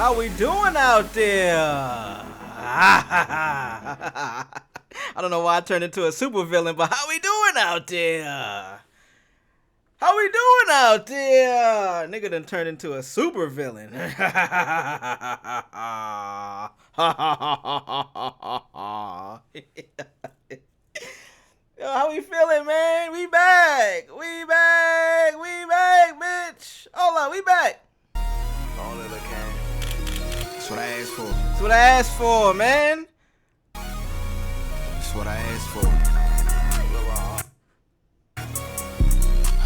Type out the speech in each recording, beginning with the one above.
How we doing out there? I don't know why I turned into a supervillain, but how we doing out there? How we doing out there? Nigga done turned into a supervillain. Yo, how we feeling, man? We back. We back. We back, bitch. Hold on, we back. All that I can. That's what I asked for. That's what I asked for, man. That's what I asked for.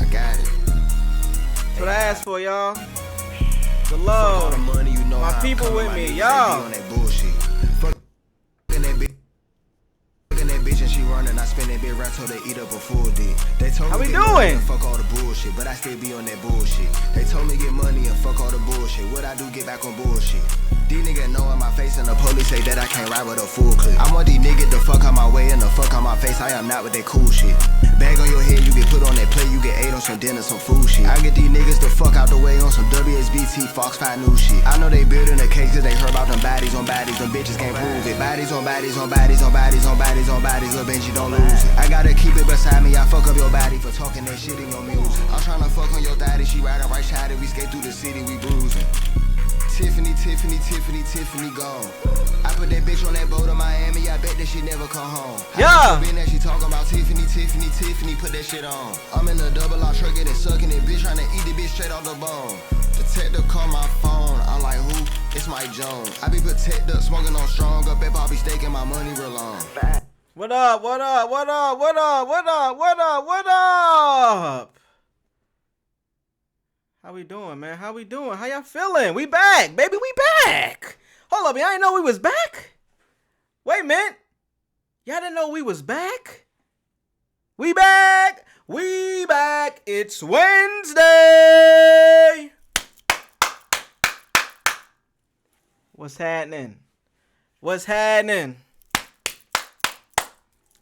I got it. That's what I asked for, y'all. The Fuck all love. the money, you know My how I'm people coming, with my me, niggas, y'all. they be on that bullshit. Fucking that bitch. Fucking that bitch and she running. I spend that bitch right till they eat up a full dick. They told How me we get money doing? and fuck all the bullshit, but I still be on that bullshit. They told me get money and fuck all the bullshit. What I do, get back on bullshit. These niggas know in my face and the police say that I can't ride with a full clip. I want these niggas to fuck out my way and the fuck out my face. I am not with that cool shit. Bag on your head, you get put on that plate, you get ate on some dinner, some food shit. I get these niggas to fuck out the way on some WSBT, Fox 5 News shit. I know they building a case cause they heard about them bodies on bodies, them bitches can't prove it. Bodies on bodies on bodies on bodies on bodies on bodies, little Benji don't lose it. I gotta keep it beside me, I fuck up your body for talking that shit in your music. I'm tryna fuck on your daddy, she riding right side, we skate through the city, we bruising. Tiffany, Tiffany, Tiffany, Tiffany gone. I put that bitch on that boat in Miami, I bet that she never come home. Yeah. Been that she talking about Tiffany, Tiffany, Tiffany, put that shit on. I'm in the double R truck getting sucking it, bitch trying to eat the bitch straight off the bone. Detective call my phone, I'm like who? It's Mike Jones. I be protected up, smoking on strong, up at Bobby staking my money real long. What up? What up? What up? What up? What up? What up? What up? How we doing, man? How we doing? How y'all feeling? We back, baby. We back. Hold up, y'all didn't know we was back? Wait a minute. Y'all didn't know we was back? We back. We back. It's Wednesday. What's happening? What's happening?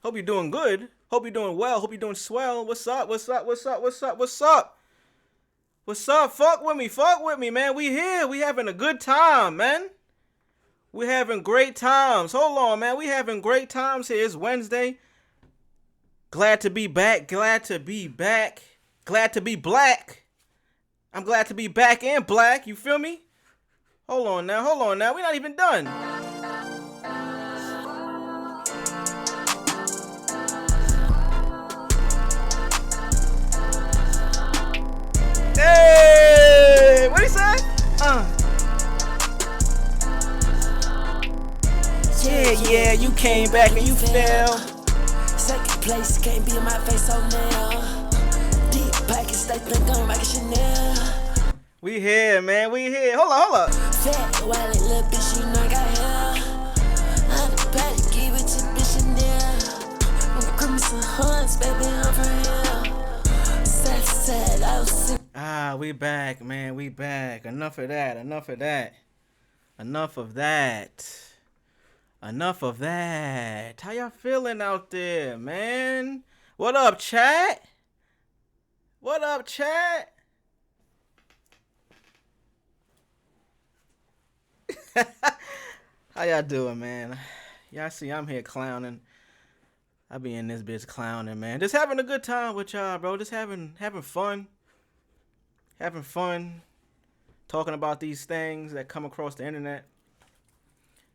Hope you're doing good. Hope you're doing well. Hope you're doing swell. What's up? What's up? What's up? What's up? What's up? What's up? Fuck with me. Fuck with me, man. We here. We having a good time, man. We having great times. Hold on, man. We having great times here. It's Wednesday. Glad to be back. Glad to be back. Glad to be black. I'm glad to be back and black. You feel me? Hold on now. Hold on now. We're not even done. Hey, what he say? Yeah, you came back and you fell. Second place, can't be in my face, so now. Deep pockets, they think I'm like Chanel. We here, man. We here. Hold up. Fat wallet, little bitch, you know I got hair. I'm the patty, give it to bitch Chanel. I'm crimson hunts, baby, I'm from here. Sad, I was sick. We back, man. We back. Enough of that. Enough of that. Enough of that. Enough of that. How y'all feeling out there, man? What up, chat? What up, chat? How y'all doing, man? Y'all see I'm here clowning. I be in this bitch clowning, man. Just having a good time with y'all, bro. Just having fun. Having fun. Talking about these things that come across the internet.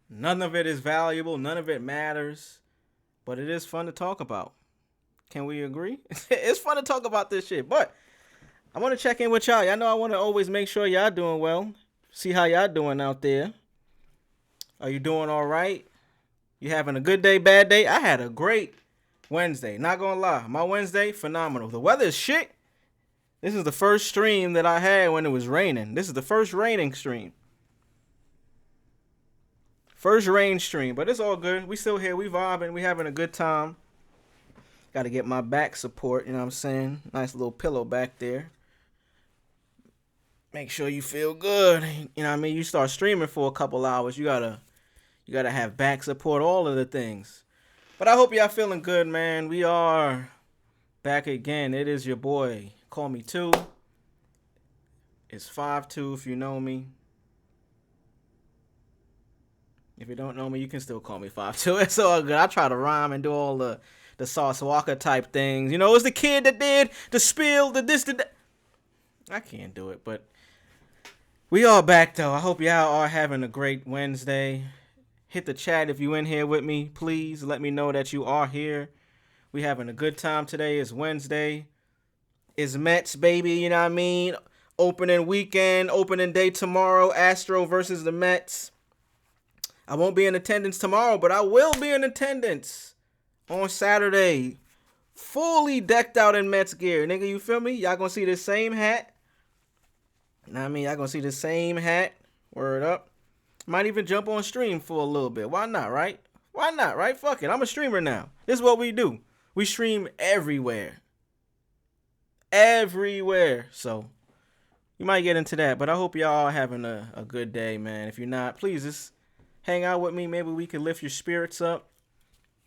None of it is valuable. None of it matters. But it is fun to talk about. Can we agree? It's fun to talk about this shit. But I want to check in with y'all. Y'all know I want to always make sure y'all doing well. See how y'all doing out there. Are you doing all right? You having a good day, bad day? I had a great Wednesday. Not gonna lie. My Wednesday, phenomenal. The weather is shit. This is the first stream that I had when it was raining. This is the first raining stream. First rain stream. But it's all good. We still here. We vibing. We having a good time. Got to get my back support. You know what I'm saying? Nice little pillow back there. Make sure you feel good. You know what I mean? You start streaming for a couple hours. You gotta have back support. All of the things. But I hope y'all feeling good, man. We are back again. It is your boy. Call me 2. It's 5-2 if you know me. If you don't know me, you can still call me 5'2". It's all good. I try to rhyme and do all the Sauce Walker type things. You know, it's the kid that did the spill, the this, the that. I can't do it, but we all back though. I hope y'all are having a great Wednesday. Hit the chat if you in here with me. Please let me know that you are here. We having a good time today. It's Wednesday. It's Mets, baby. You know what I mean? Opening weekend, opening day tomorrow. Astro versus the Mets. I won't be in attendance tomorrow, but I will be in attendance on Saturday. Fully decked out in Mets gear. Nigga, you feel me? Y'all gonna see the same hat. You know what I mean? Y'all gonna see the same hat. Word up. Might even jump on stream for a little bit. Why not, right? Why not, right? Fuck it. I'm a streamer now. This is what we do. We stream everywhere. Everywhere. So, you might get into that. But I hope y'all are having a good day, man. If you're not, please just hang out with me. Maybe we can lift your spirits up.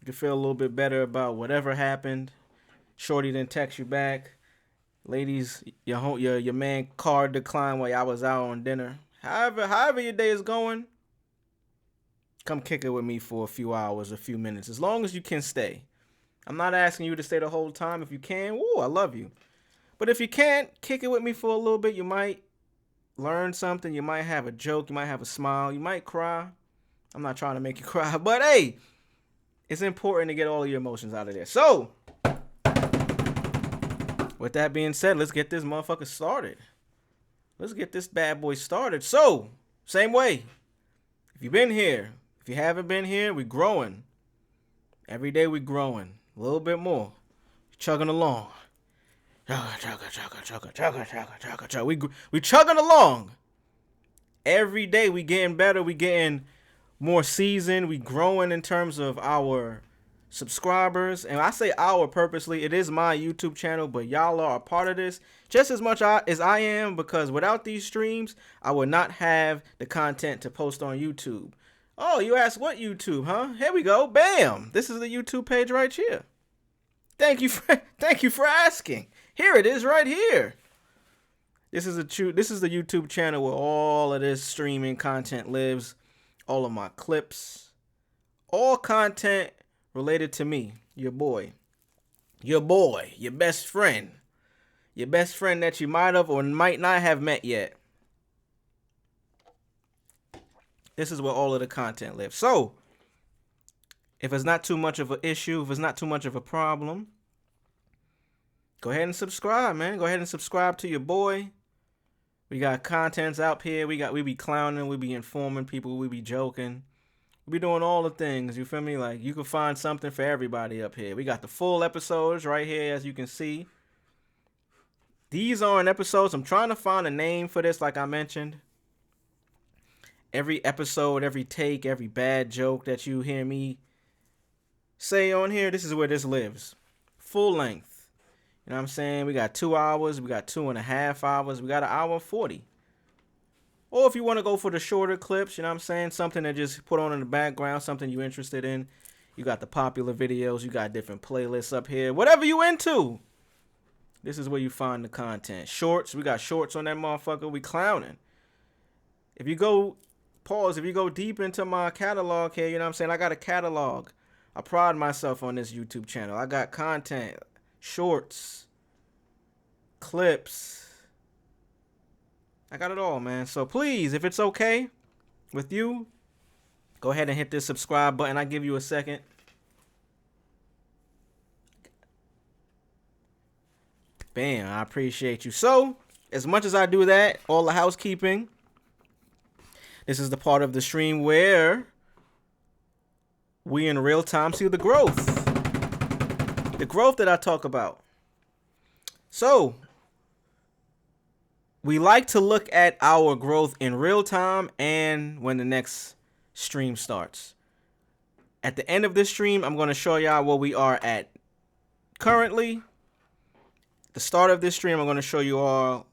You can feel a little bit better about whatever happened. Shorty didn't text you back. Ladies, your man card declined while y'all was out on dinner. However your day is going, come kick it with me for a few hours, a few minutes. As long as you can stay. I'm not asking you to stay the whole time. If you can, woo, I love you. But if you can't, kick it with me for a little bit. You might learn something. You might have a joke. You might have a smile. You might cry. I'm not trying to make you cry. But, hey, it's important to get all of your emotions out of there. So, with that being said, let's get this motherfucker started. Let's get this bad boy started. So, same way. If you've been here, if you haven't been here, we're growing. Every day we're growing. A little bit more. Chugging along. We chugging along. Every day we getting better. We getting more seasoned. We growing in terms of our subscribers. And I say our purposely. It is my YouTube channel, but y'all are a part of this just as much as I am, because without these streams, I would not have the content to post on YouTube. Oh, you asked what YouTube, huh? Here we go. Bam. This is the YouTube page right here. Thank you for asking. Here it is right here. This is the YouTube channel where all of this streaming content lives. All of my clips. All content related to me. Your boy. Your best friend. Your best friend that you might have or might not have met yet. This is where all of the content lives. So, if it's not too much of an issue, if it's not too much of a problem, go ahead and subscribe, man. Go ahead and subscribe to your boy. We got contents out here. We be clowning, we be informing people, we be joking. We be doing all the things, you feel me? Like, you can find something for everybody up here. We got the full episodes right here, as you can see. These aren't episodes. I'm trying to find a name for this, like I mentioned. Every episode, every take, every bad joke that you hear me say on here, this is where this lives. Full length. You know what I'm saying? We got 2 hours. We got 2.5 hours. We got 1 hour 40. Or if you want to go for the shorter clips, you know what I'm saying? Something to just put on in the background, something you're interested in. You got the popular videos. You got different playlists up here. Whatever you into. This is where you find the content. Shorts. We got shorts on that motherfucker. We clowning. If you go deep into my catalog here, you know what I'm saying? I got a catalog. I pride myself on this YouTube channel. I got content, shorts, clips. I got it all, man. So please, if it's okay with you, go ahead and hit this subscribe button. I'll give you a second. Bam, I appreciate you. So, as much as I do that, all the housekeeping, this is the part of the stream where we in real time see the growth. The growth that I talk about. So, we like to look at our growth in real time and when the next stream starts. At the end of this stream, I'm going to show y'all where we are at currently. The start of this stream, I'm going to show you all.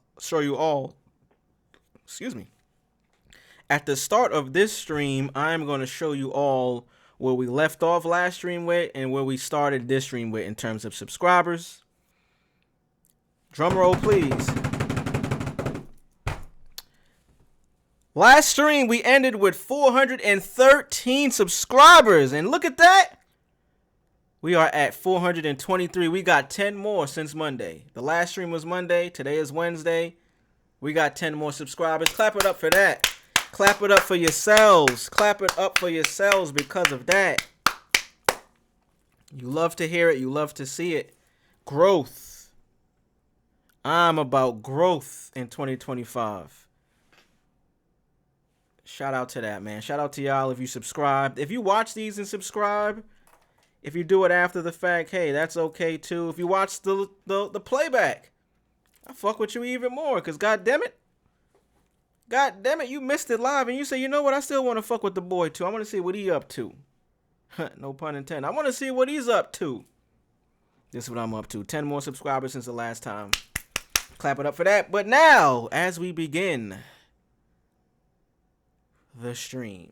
Excuse me. At the start of this stream, I'm going to show you all where we left off last stream with and where we started this stream with in terms of subscribers. Drum roll, please. Last stream, we ended with 413 subscribers. And look at that. We are at 423. We got 10 more since Monday. The last stream was Monday. Today is Wednesday. We got 10 more subscribers. Clap it up for that. Clap it up for yourselves. Clap it up for yourselves because of that. You love to hear it. You love to see it. Growth. I'm about growth in 2025. Shout out to that, man. Shout out to y'all if you subscribed. If you watch these and subscribe, if you do it after the fact, hey, that's okay too. If you watch the playback, I fuck with you even more. Because God damn it, you missed it live. And you say, you know what? I still want to fuck with the boy too. I want to see what he up to. No pun intended. I want to see what he's up to. This is what I'm up to. 10 more subscribers since the last time. Clap it up for that. But now, as we begin the stream,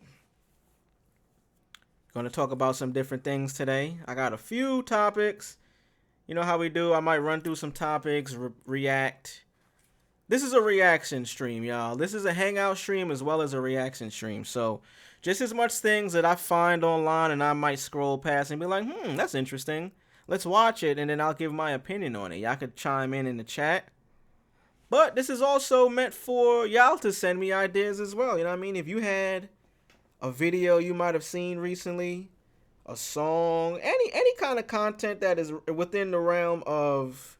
going to talk about some different things today. I got a few topics. You know how we do. I might run through some topics, react. This is a reaction stream, y'all. This is a hangout stream as well as a reaction stream. So just as much things that I find online and I might scroll past and be like, that's interesting. Let's watch it, and then I'll give my opinion on it. Y'all could chime in the chat. But this is also meant for y'all to send me ideas as well. You know what I mean? If you had a video you might have seen recently, a song, any kind of content that is within the realm of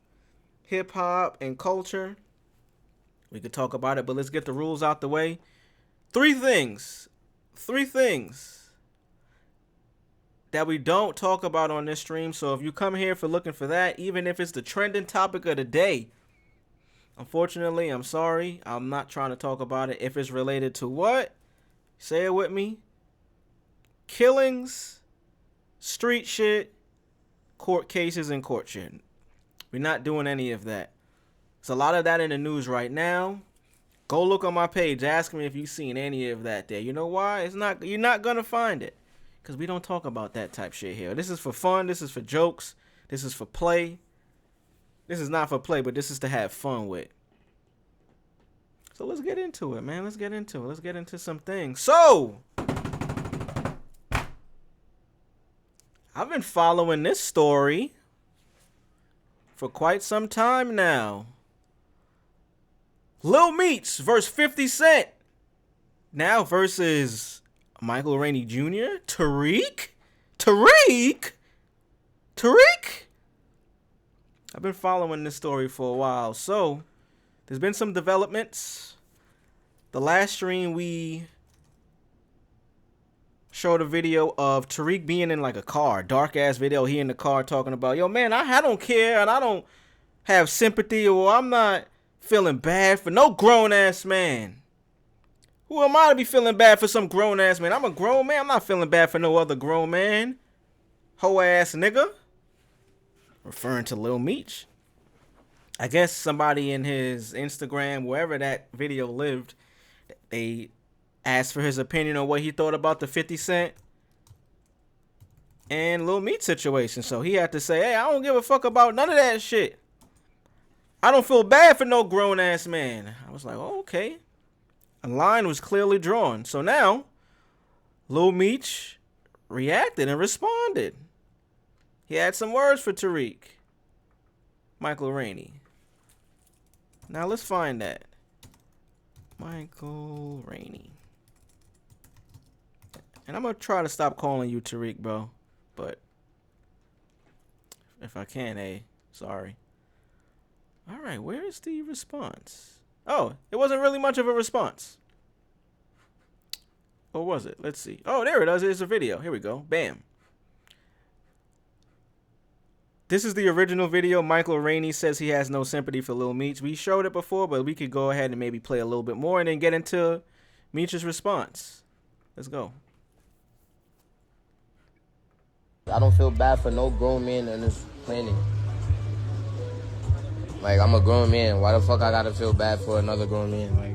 hip hop and culture, we could talk about it. But let's get the rules out the way. Three things that we don't talk about on this stream. So if you come here for looking for that, even if it's the trending topic of the day, unfortunately, I'm sorry, I'm not trying to talk about it. If it's related to what? Say it with me. Killings, street shit, court cases, and court shit. We're not doing any of that. There's a lot of that in the news right now. Go look on my page. Ask me if you've seen any of that there. You know why? You're not going to find it. Because we don't talk about that type shit here. This is for fun. This is for jokes. This is for play. This is not for play, but this is to have fun with. So let's get into it, man. Let's get into it. Let's get into some things. So, I've been following this story for quite some time now. Lil Meech versus 50 Cent. Now versus Michael Rainey Jr. Tariq? I've been following this story for a while. So, there's been some developments. The last stream we showed a video of Tariq being in like a car, dark ass video. He in the car talking about, yo man, I don't care and I don't have sympathy, or I'm not feeling bad for no grown ass man. Who am I to be feeling bad for some grown ass man? I'm a grown man. I'm not feeling bad for no other grown man. Hoe ass nigga. Referring to Lil Meech. I guess somebody in his Instagram, wherever that video lived, they asked for his opinion on what he thought about the 50 Cent and Lil Meech situation. So he had to say, hey, I don't give a fuck about none of that shit. I don't feel bad for no grown ass man. I was like, oh, okay. A line was clearly drawn. So now, Lil Meech reacted and responded. He had some words for Tariq. Michael Rainey. Now let's find that. Michael Rainey. And I'm going to try to stop calling you Tariq, bro. But if I can, hey, sorry. All right, where is the response? Oh, it wasn't really much of a response. Or was it? Let's see. Oh, there it is. It's a video. Here we go. Bam. This is the original video. Michael Rainey says he has no sympathy for Lil Meech. We showed it before, but we could go ahead and maybe play a little bit more and then get into Meech's response. Let's go. I don't feel bad for no grown man on this planet. Like, I'm a grown man. Why the fuck I gotta feel bad for another grown man? Like,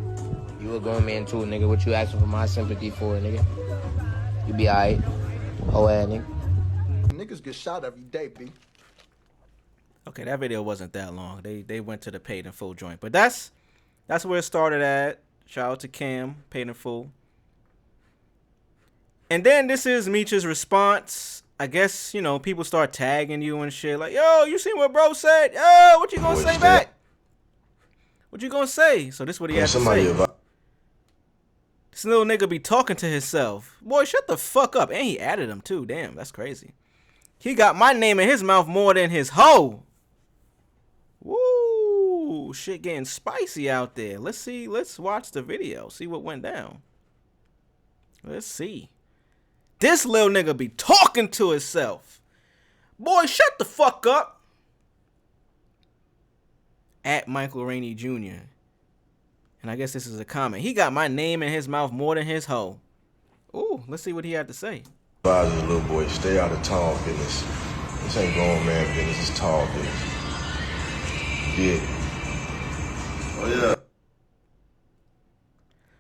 you a grown man too, nigga. What you asking for my sympathy for, nigga? You be alright. Hoe ass nigga. Niggas get shot every day, B. Okay, that video wasn't that long. They went to the paid in full joint. But that's where it started at. Shout out to Cam, paid in full. And then this is Meech's response. I guess, you know, people start tagging you and shit. Like, yo, you seen what bro said? Yo, what you gonna say back? What you gonna say? So this is what he had to say. This little nigga be talking to himself. Boy, shut the fuck up. And he added him too. Damn, that's crazy. He got my name in his mouth more than his hoe. Woo, shit getting spicy out there. Let's see. Let's watch the video. See what went down. Let's see. This little nigga be talking to himself. Boy, shut the fuck up. At Michael Rainey Jr. And I guess this is a comment. He got my name in his mouth more than his hoe. Ooh, let's see what he had to say. Advise the little boy, stay out of tall business. This ain't grown man business, it's tall business. Yeah. Oh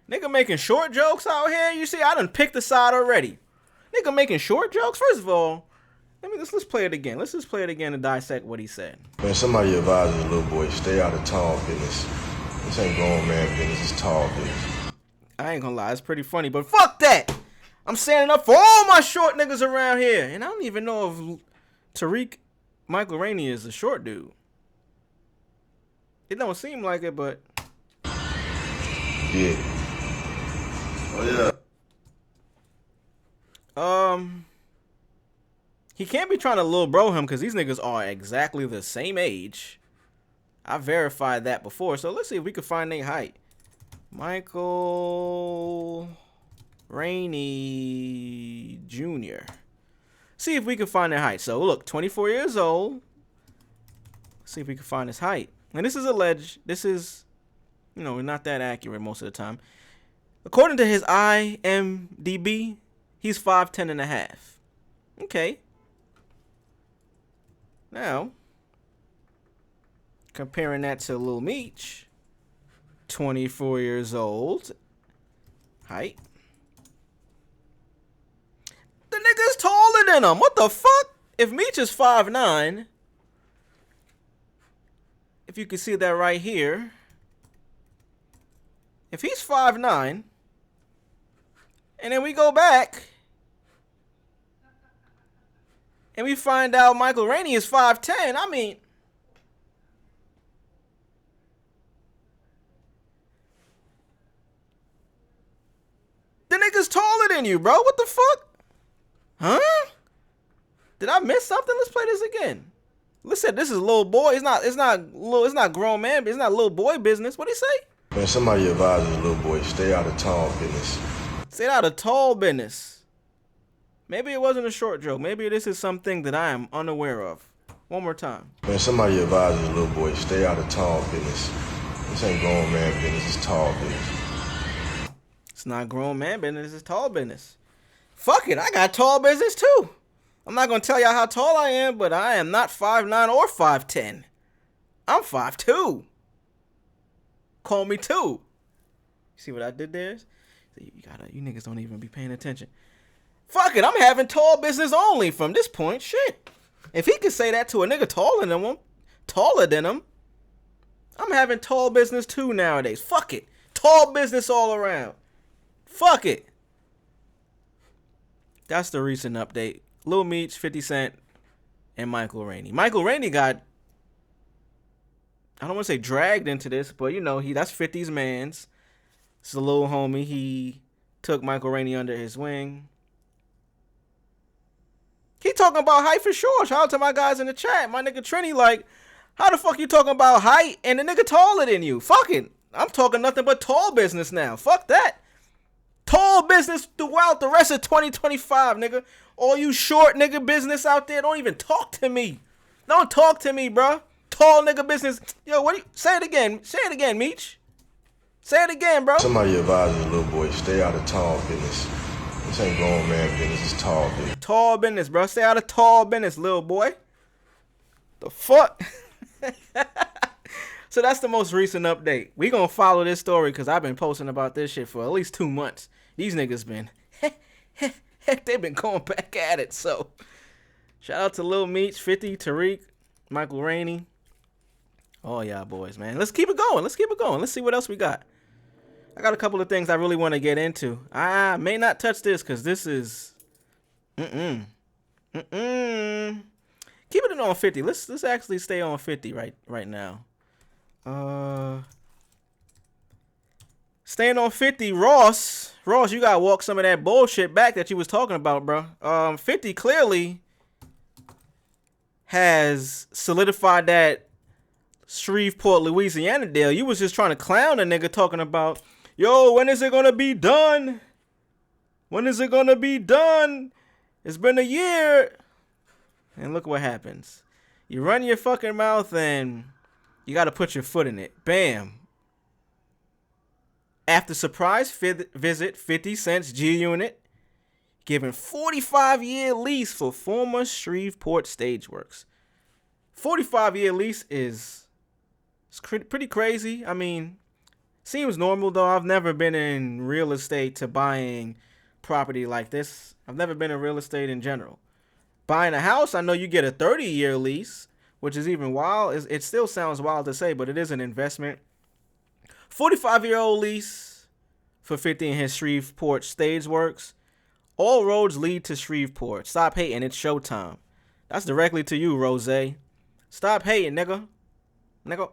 yeah. Nigga making short jokes out here. You see, I done picked the side already. Nigga making short jokes. First of all, let's play it again. Let's just play it again and dissect what he said. Man, somebody advise the little boy, stay out of tall business. This ain't grown man business, it's tall business. I ain't gonna lie, it's pretty funny, but fuck that. I'm standing up for all my short niggas around here. And I don't even know if Tariq Michael Rainey is a short dude. It don't seem like it, but yeah. Oh yeah. He can't be trying to little bro him because these niggas are exactly the same age. I verified that before, so let's see if we can find their height. Michael Rainey Jr. See if we can find their height. So look, 24 years old. Let's see if we can find his height. And this is alleged. This is, you know, not that accurate most of the time. According to his IMDb, he's 5'10" and a half. Okay. Now, comparing that to Lil Meech, 24 years old, height. The nigga's taller than him. What the fuck? If Meech is 5'9", if you can see that right here, if he's 5'9", and then we go back and we find out Michael Rainey is 5'10", I mean, the nigga's taller than you, bro. What the fuck? Huh? Did I miss something? Let's play this again. Listen, this is little boy. It's not grown man, but it's not little boy business. What'd he say? Man, somebody advise the little boy, stay out of tall business. Stay out of tall business. Maybe it wasn't a short joke. Maybe this is something that I am unaware of. One more time. Man, somebody advise the little boy, stay out of tall business. This ain't grown man business, it's tall business. It's not grown man business, it's tall business. Fuck it, I got tall business too. I'm not gonna tell y'all how tall I am, but I am not 5'9" or 5'10". I'm 5'2". Call me 2. See what I did there? You niggas don't even be paying attention. Fuck it, I'm having tall business only from this point. Shit. If he could say that to a nigga taller than him, I'm having tall business too nowadays. Fuck it. Tall business all around. Fuck it. That's the recent update. Lil Meech, 50 Cent, and Michael Rainey. Michael Rainey got, I don't want to say dragged into this, but you know, that's 50's mans. It's a little homie. He took Michael Rainey under his wing. He talking about height for sure. Shout out to my guys in the chat. My nigga Trini like, how the fuck you talking about height and the nigga taller than you? Fuck it. I'm talking nothing but tall business now. Fuck that. Tall business throughout the rest of 2025, nigga. All you short nigga business out there, don't even talk to me. Don't talk to me, bro. Tall nigga business. Yo, what do you say it again? Say it again, Meech. Say it again, bro. Somebody advise the little boy, stay out of tall business. This ain't grown man business, it's tall business. Tall business, bro. Stay out of tall business, little boy. The fuck? So that's the most recent update. We gonna follow this story because I've been posting about this shit for at least 2 months. These niggas been, they've been going back at it. So shout out to Lil Meech, 50, Tariq, Michael Rainey. All y'all boys, man. Let's keep it going. Let's keep it going. Let's see what else we got. I got a couple of things I really want to get into. I may not touch this because this is keep it on 50. Let's actually stay on 50 right now. Staying on 50, Ross, you gotta walk some of that bullshit back that you was talking about, bro. 50 clearly has solidified that Shreveport, Louisiana deal. You was just trying to clown a nigga talking about, yo, when is it gonna be done? When is it gonna be done? It's been a year. And look what happens. You run your fucking mouth and you gotta put your foot in it. Bam. After surprise visit, 50 Cent's G-Unit giving 45-year lease for former Shreveport Stageworks. 45-year lease is pretty crazy. I mean, seems normal though. I've never been in real estate to buying property like this. I've never been in real estate in general. Buying a house, I know you get a 30-year lease, which is even wild. It still sounds wild to say, but it is an investment. 45-year-old lease for 50 in his Shreveport Stageworks. All roads lead to Shreveport. Stop hating. It's showtime. That's directly to you, Rose. Stop hating, nigga. Nigga.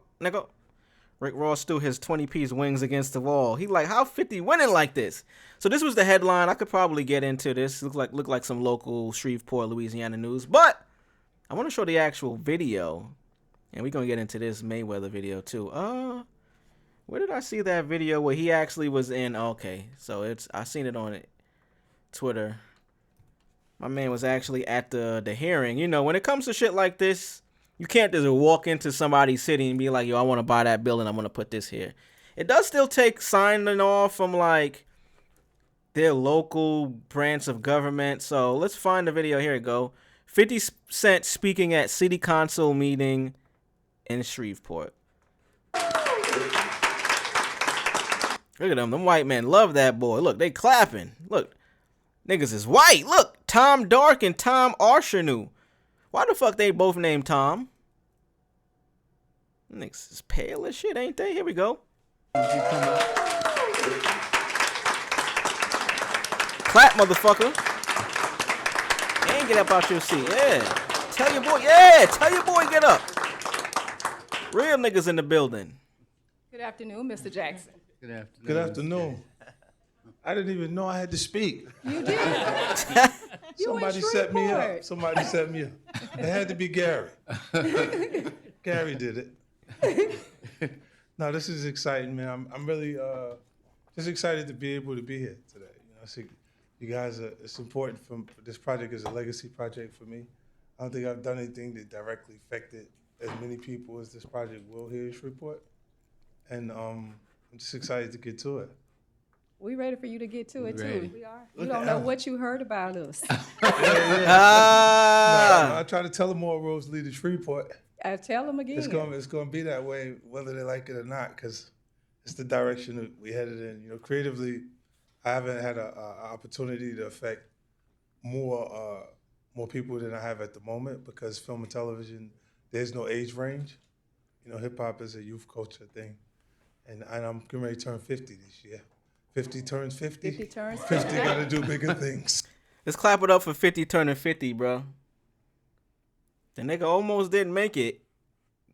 Rick Ross threw his 20-piece wings against the wall. He like, how 50 winning like this? So this was the headline. I could probably get into this. Look like some local Shreveport, Louisiana news. But I want to show the actual video. And we're going to get into this Mayweather video too. Where did I see that video where he actually was in? Okay, so I seen it on Twitter. My man was actually at the hearing. You know, when it comes to shit like this, you can't just walk into somebody's city and be like, yo, I want to buy that building. I'm going to put this here. It does still take signing off from like their local branch of government. So let's find the video. Here we go. 50 Cent speaking at city council meeting in Shreveport. Look at them. Them white men love that boy. Look, they clapping. Look, niggas is white. Look, Tom Dark and Tom Arshanu. Why the fuck they both named Tom? Niggas is pale as shit, ain't they? Here we go. Clap, motherfucker. And get up out your seat. Yeah. Tell your boy. Yeah. Tell your boy get up. Real niggas in the building. Good afternoon, Mr. Jackson. Good afternoon. Good afternoon. I didn't even know I had to speak. You did. Somebody set me up. Somebody set me up. It had to be Gary. Gary did it. No, this is exciting, man. I'm really just excited to be able to be here today. You know, I see you guys. It's important. This project is a legacy project for me. I don't think I've done anything that directly affected as many people as this project will here in Shreveport, and I'm just excited to get to it. We ready for you to get to it Ready. too. We are. You don't know what you heard about us. No, I try to tell them all roads lead to Shreveport. I tell them again. It's going to be that way, whether they like it or not, because it's the direction that we headed in. You know, creatively, I haven't had an opportunity to affect more people than I have at the moment, because film and television, there's no age range. You know, hip hop is a youth culture thing, and I'm getting ready to turn 50 this year. 50 turns 50. 50 turns 50 got to do bigger things. Let's clap it up for 50 turning 50, bro. The nigga almost didn't make it.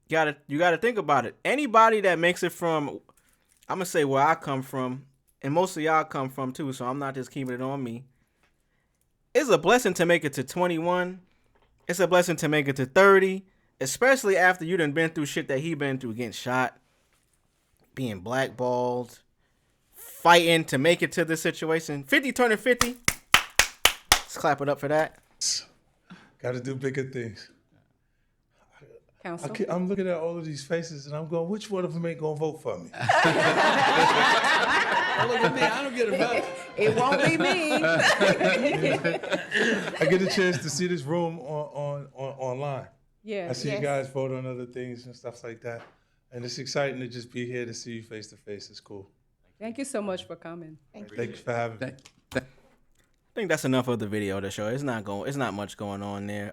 You gotta think about it. Anybody that makes it from, I'm gonna say where I come from, and most of y'all come from too, so I'm not just keeping it on me. It's a blessing to make it to 21. It's a blessing to make it to 30, especially after you done been through shit that he been through, getting shot, being blackballed, fighting to make it to this situation. 50 turning 50. Let's clap it up for that. Got to do bigger things. Council. I'm looking at all of these faces and I'm going, which one of them ain't going to vote for me? Oh, look at me. I don't get a vote. It won't be me. I get a chance to see this room online. Yeah. I see you guys vote on other things and stuff like that. And it's exciting to just be here to see you face to face. It's cool. Thank you so much for coming. Thank you for having me. I think that's enough of the video to show. It's not much going on there.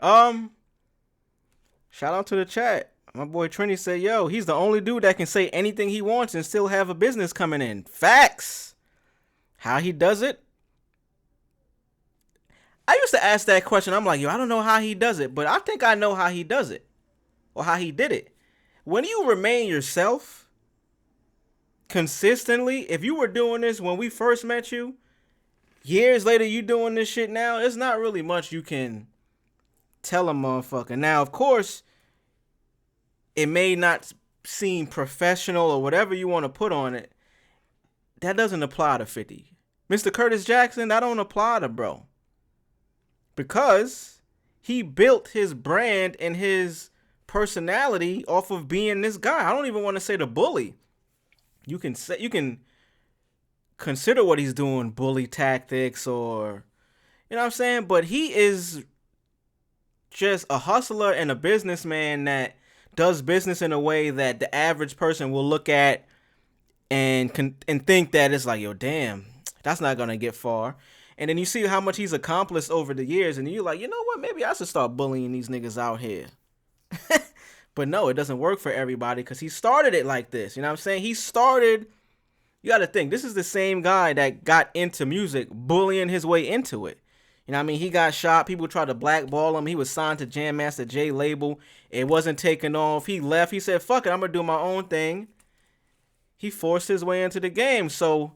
Shout out to the chat. My boy Trini said, yo, he's the only dude that can say anything he wants and still have a business coming in. Facts. How he does it? I used to ask that question. I'm like, yo, I don't know how he does it, but I think I know how he does it or how he did it. When you remain yourself consistently, if you were doing this when we first met you, years later you doing this shit now, it's not really much you can tell a motherfucker. Now, of course, it may not seem professional or whatever you want to put on it. That doesn't apply to 50. Mr. Curtis Jackson, that don't apply to bro. Because he built his brand and his personality off of being this guy. I don't even want to say the bully. You can consider what he's doing bully tactics or, you know what I'm saying? But he is just a hustler and a businessman that does business in a way that the average person will look at and think that it's like, yo, damn, that's not going to get far. And then you see how much he's accomplished over the years, and you're like, you know what, maybe I should start bullying these niggas out here. But no, it doesn't work for everybody because he started it like this. You know what I'm saying? He started, you got to think, this is the same guy that got into music, bullying his way into it. You know what I mean? He got shot. People tried to blackball him. He was signed to Jam Master Jay label. It wasn't taking off. He left. He said, fuck it, I'm going to do my own thing. He forced his way into the game. So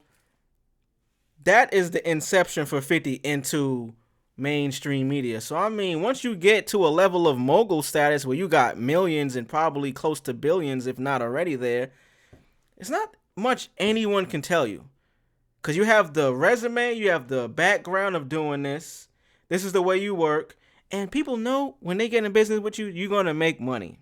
that is the inception for 50 into mainstream media. So, I mean, once you get to a level of mogul status where you got millions and probably close to billions, if not already there, it's not much anyone can tell you. Because you have the resume, you have the background of doing this. This is the way you work. And people know when they get in business with you, you're going to make money.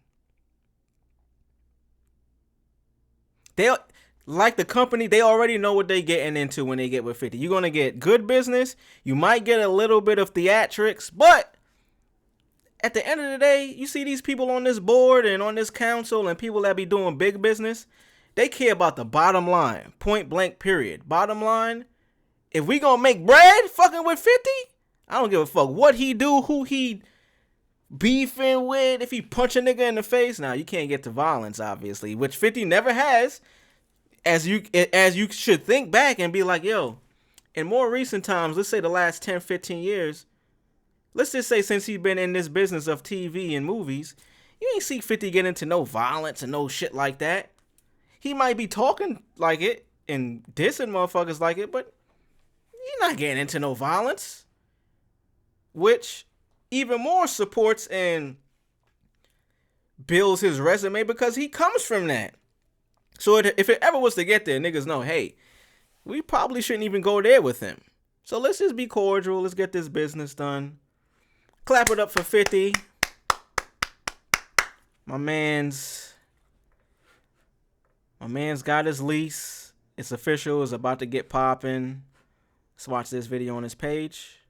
They'll, like the company, they already know what they're getting into when they get with 50. You're going to get good business. You might get a little bit of theatrics. But at the end of the day, you see these people on this board and on this council and people that be doing big business. They care about the bottom line. Point blank, period. Bottom line, if we gonna make bread fucking with 50, I don't give a fuck what he do, who he beefing with, if he punch a nigga in the face. Now, you can't get to violence, obviously, which 50 never has. As you should think back and be like, yo, in more recent times, let's say the last 10, 15 years, let's just say since he's been in this business of TV and movies, you ain't see 50 get into no violence and no shit like that. He might be talking like it and dissing motherfuckers like it, but he's not getting into no violence. Which even more supports and builds his resume because he comes from that. So if it ever was to get there, niggas know, hey, we probably shouldn't even go there with him. So let's just be cordial. Let's get this business done. Clap it up for 50. My man's got his lease. It's official. It's about to get popping. Let's watch this video on his page.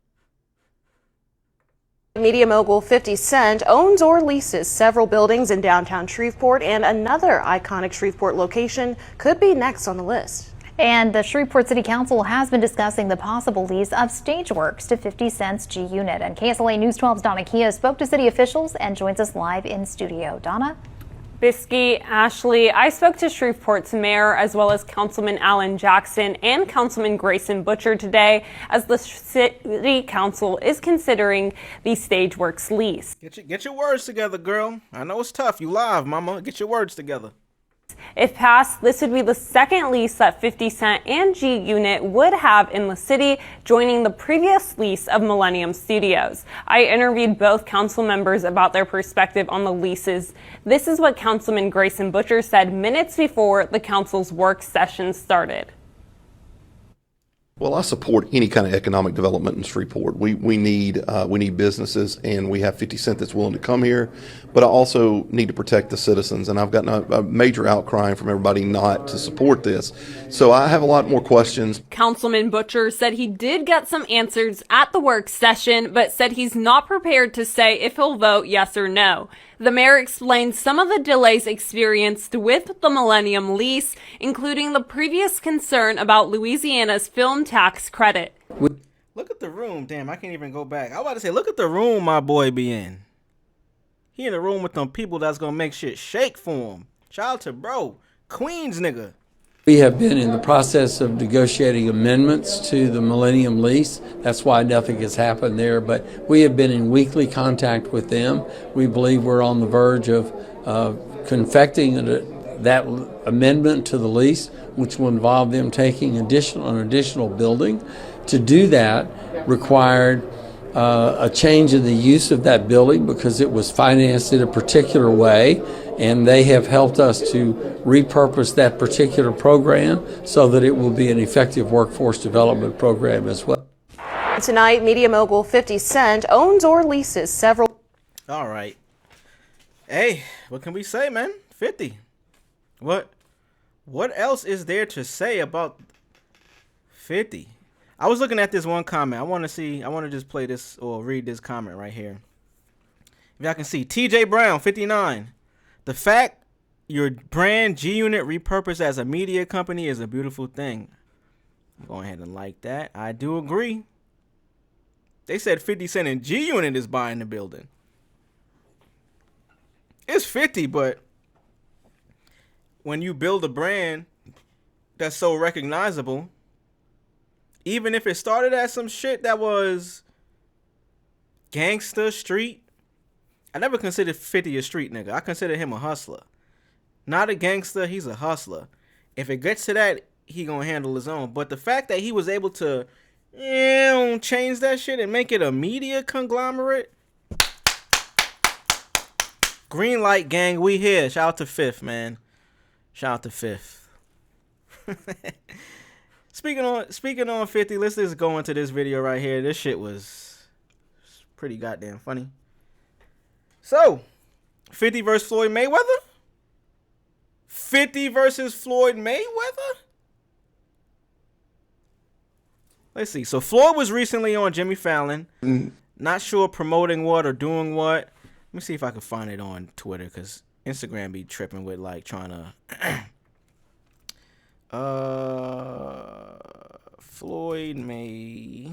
Media mogul 50 Cent owns or leases several buildings in downtown Shreveport, and another iconic Shreveport location could be next on the list. And the Shreveport City Council has been discussing the possible lease of Stageworks to 50 Cent's G Unit. And KSLA News 12's Donna Kia spoke to city officials and joins us live in studio. Donna? Bisky, Ashley, I spoke to Shreveport's mayor as well as Councilman Alan Jackson and Councilman Grayson Butcher today as the city council is considering the Stageworks lease. Get your words together, girl. I know it's tough. You live, mama. Get your words together. If passed, this would be the second lease that 50 Cent and G Unit would have in the city, joining the previous lease of Millennium Studios. I interviewed both council members about their perspective on the leases. This is what Councilman Grayson Butcher said minutes before the council's work session started. Well, I support any kind of economic development in Shreveport. We need businesses, and we have 50 Cent that's willing to come here, but I also need to protect the citizens, and I've gotten a major outcry from everybody not to support this. So I have a lot more questions. Councilman Butcher said he did get some answers at the work session, but said he's not prepared to say if he'll vote yes or no. The mayor explained some of the delays experienced with the Millennium lease, including the previous concern about Louisiana's film tax credit. Look at the room. Damn, I can't even go back. I was about to say, look at the room my boy be in. He in the room with them people that's gonna make shit shake for him. Shout out to bro, Queens nigga. We have been in the process of negotiating amendments to the Millennium lease. That's why nothing has happened there, but we have been in weekly contact with them. We believe we're on the verge of confecting that amendment to the lease, which will involve them taking an additional building. To do that required a change in the use of that building because it was financed in a particular way, and they have helped us to repurpose that particular program so that it will be an effective workforce development program as well. Tonight, media mogul 50 Cent owns or leases several. All right. Hey, what can we say, man? 50. What else is there to say about 50? I was looking at this one comment. I want to just play this or read this comment right here. If y'all can see, TJ Brown, 59. The fact your brand G-Unit repurposed as a media company is a beautiful thing. I'm going ahead and like that. I do agree. They said 50 Cent and G-Unit is buying the building. It's 50, but when you build a brand that's so recognizable, even if it started as some shit that was gangster street, I never considered 50 a street nigga. I consider him a hustler. Not a gangster, he's a hustler. If it gets to that, he gonna handle his own. But the fact that he was able to change that shit and make it a media conglomerate. Green light gang, we here. Shout out to Fifth, man. Shout out to Fifth. Speaking on 50, let's just go into this video right here. This shit was pretty goddamn funny. So, 50 versus Floyd Mayweather? 50 versus Floyd Mayweather? Let's see. So, Floyd was recently on Jimmy Fallon. Not sure promoting what or doing what. Let me see if I can find it on Twitter, because Instagram be tripping with, like, trying to... Floyd Mayweather,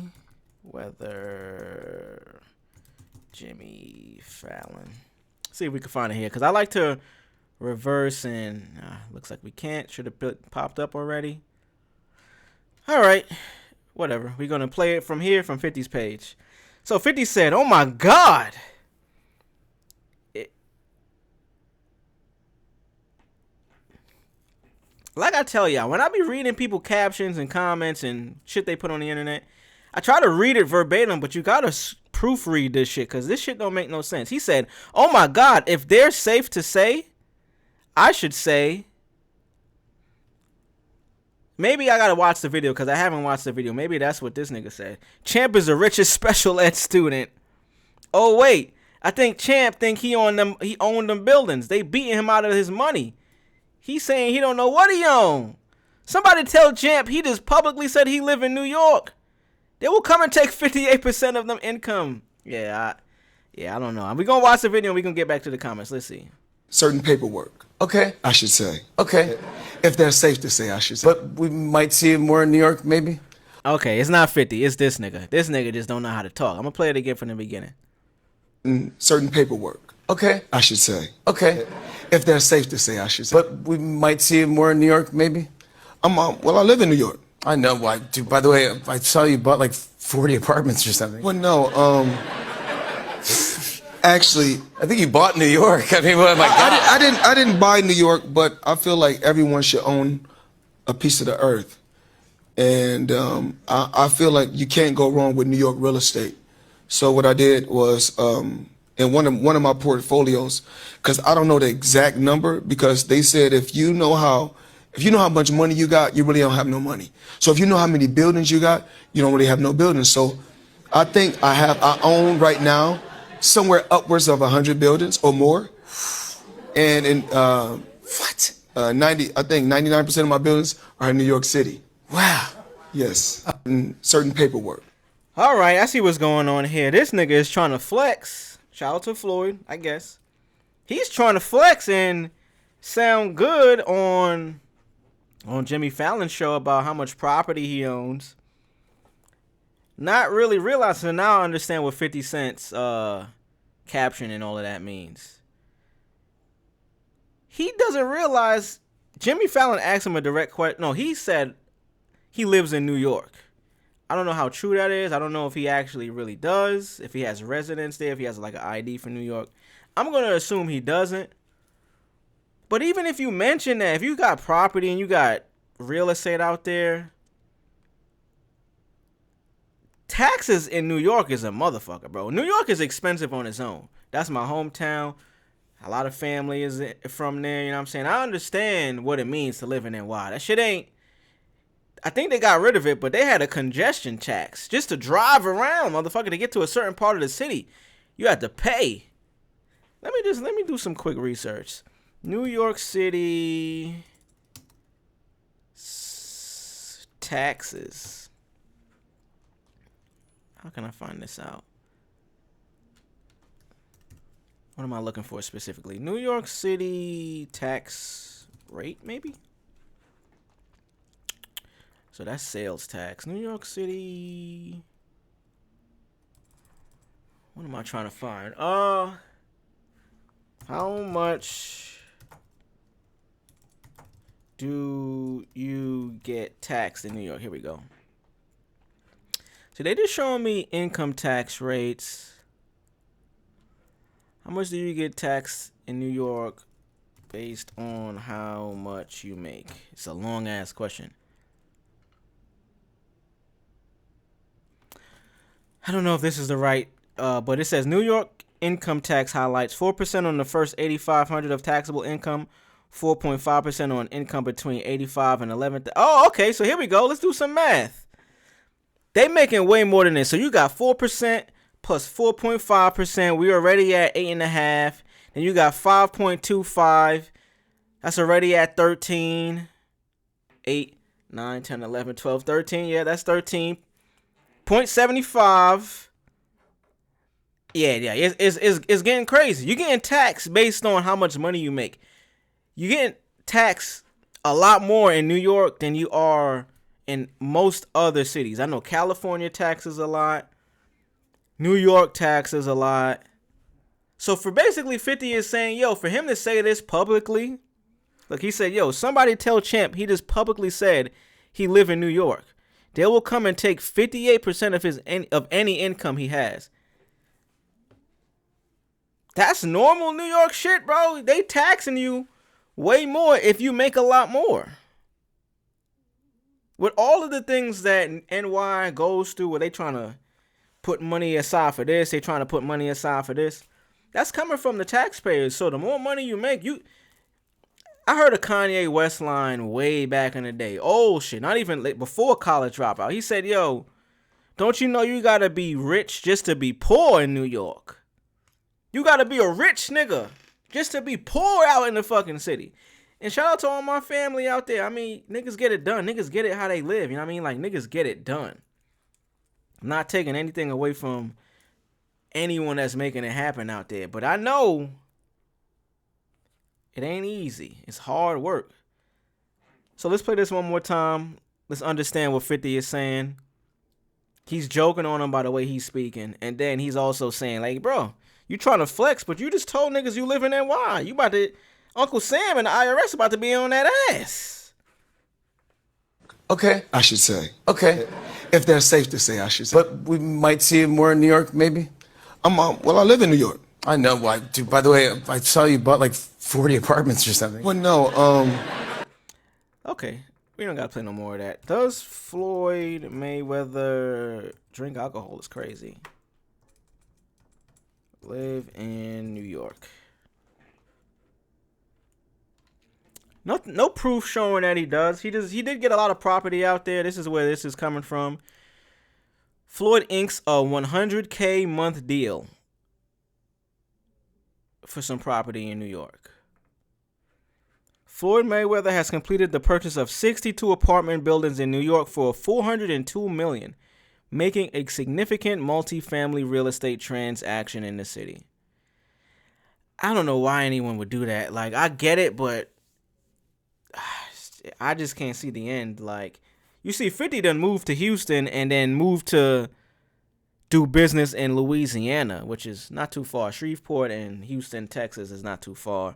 Jimmy Fallon. See if we can find it here, because I like to reverse and looks like we can't. Should have popped up already. All right, whatever. We're gonna play it from here, from 50's page. So 50 said, "Oh my God." Like I tell y'all, when I be reading people captions and comments and shit they put on the internet, I try to read it verbatim, but you gotta proofread this shit, because this shit don't make no sense. He said, "Oh my God, if they're safe to say, I should say," maybe I gotta watch the video, because I haven't watched the video. Maybe that's what this nigga said. "Champ is the richest special ed student. Oh wait, I think Champ think he owned them buildings. They beating him out of his money. He's saying he don't know what he own. Somebody tell Champ he just publicly said he live in New York. They will come and take 58% of them income." Yeah, I don't know. We gonna watch the video and we gonna get back to the comments. Let's see. Certain paperwork. Okay. I should say. Okay. If they're safe to say, I should say. But we might see it more in New York, maybe? Okay, it's not 50. It's this nigga. This nigga just don't know how to talk. I'm gonna play it again from the beginning. Certain paperwork. Okay. I should say. Okay. If they're safe to say, I should say. But we might see it more in New York, maybe? Well, I live in New York. I know. Well, dude, by the way, I saw you bought like 40 apartments or something. Well, no. Actually, I think you bought New York. I mean, what am I? I didn't buy New York, but I feel like everyone should own a piece of the earth, and I feel like you can't go wrong with New York real estate. So what I did was in one of my portfolios, because I don't know the exact number, because they said if you know how much money you got, you really don't have no money. So if you know how many buildings you got, you don't really have no buildings. So I think I own right now somewhere upwards of 100 buildings or more. And in 99% of my buildings are in New York City. Wow. Yes. Certain paperwork. All right, I see what's going on here. This nigga is trying to flex. Shout out to Floyd, I guess. He's trying to flex and sound good on Jimmy Fallon's show about how much property he owns. Not really realizing, now I understand what 50 Cent's caption and all of that means. He doesn't realize Jimmy Fallon asked him a direct question. No, he said he lives in New York. I don't know how true that is. I don't know if he actually really does, if he has residence there, if he has like an ID for New York. I'm going to assume he doesn't. But even if you mention that, if you got property and you got real estate out there, taxes in New York is a motherfucker, bro. New York is expensive on its own. That's my hometown. A lot of family is from there, you know what I'm saying? I understand what it means to live in NY. That shit ain't... I think they got rid of it, but they had a congestion tax. Just to drive around, motherfucker, to get to a certain part of the city, you had to pay. Let me do some quick research. New York City taxes. How can I find this out? What am I looking for specifically? New York City tax rate, maybe? So that's sales tax. New York City. What am I trying to find? How much do you get taxed in New York? Here we go. So they just showing me income tax rates. How much do you get taxed in New York based on how much you make? It's a long ass question. I don't know if this is the right, but it says New York income tax highlights 4% on the first $8,500 of taxable income, 4.5% on income between $85,000 and $11,000. Oh, okay. So here we go. Let's do some math. They making way more than this. So you got 4% plus 4.5%. We already at 8.5. Then you got 5.25. That's already at 13. 8, 9, 10, 11, 12, 13. Yeah, that's 13.75. Yeah. It's getting crazy. You're getting taxed based on how much money you make. You're getting taxed a lot more in New York than you are in most other cities. I know California taxes a lot. New York taxes a lot. So for basically 50 is saying, yo, for him to say this publicly, look, he said, yo, somebody tell Champ he just publicly said he live in New York. They will come and take 58% of any income he has. That's normal New York shit, bro. They taxing you way more if you make a lot more. With all of the things that NY goes through, where they trying to put money aside for this, they trying to put money aside for this, that's coming from the taxpayers. So the more money you make, I heard a Kanye West line way back in the day. Old shit, not even before College Dropout. He said, yo, don't you know you gotta be rich just to be poor in New York? You gotta be a rich nigga just to be poor out in the fucking city. And shout out to all my family out there. I mean, niggas get it done. Niggas get it how they live. You know what I mean? Like, niggas get it done. I'm not taking anything away from anyone that's making it happen out there. But I know it ain't easy. It's hard work. So let's play this one more time. Let's understand what 50 is saying. He's joking on him by the way he's speaking. And then he's also saying, like, bro, you trying to flex, but you just told niggas you live in NY. You about to... Uncle Sam and the IRS about to be on that ass. Okay. I should say. Okay. If that's safe to say, I should say. But we might see it more in New York, maybe? Well, I live in New York. I know. Well, dude, by the way, I saw you bought like 40 apartments or something. Well, no. Okay. We don't got to play no more of that. Does Floyd Mayweather drink alcohol? Is crazy. Live in New York. No proof showing that he does. He did get a lot of property out there. This is where this is coming from. Floyd inks a $100K month deal for some property in New York. Floyd Mayweather has completed the purchase of 62 apartment buildings in New York for $402 million, making a significant multi-family real estate transaction in the city. I don't know why anyone would do that. Like, I get it, but I just can't see the end. Like, you see 50 done moved to Houston and then moved to do business in Louisiana, which is not too far. Shreveport and Houston, Texas is not too far.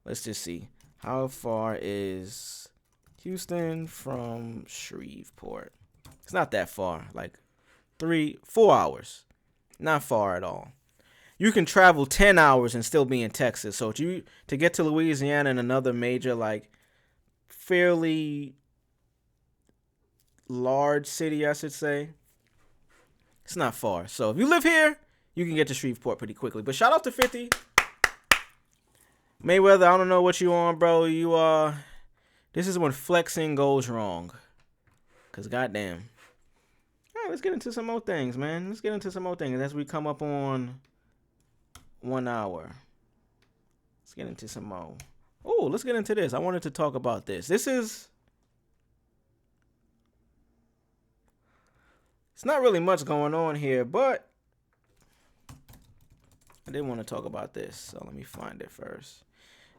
Let's just see. How far is Houston from Shreveport? It's not that far, like 3-4 hours. Not far at all. You can travel 10 hours and still be in Texas. So to get to Louisiana and another major, like, fairly large city, I should say, it's not far. So if you live here, you can get to Shreveport pretty quickly. But shout out to 50. Mayweather, I don't know what you on, bro. This is when flexing goes wrong. Cause goddamn. All right, let's get into some more things, man. Let's get into some more things as we come up on 1 hour. Let's get into some more. Oh, let's get into this. I wanted to talk about this. It's not really much going on here, but I did want to talk about this. So let me find it first.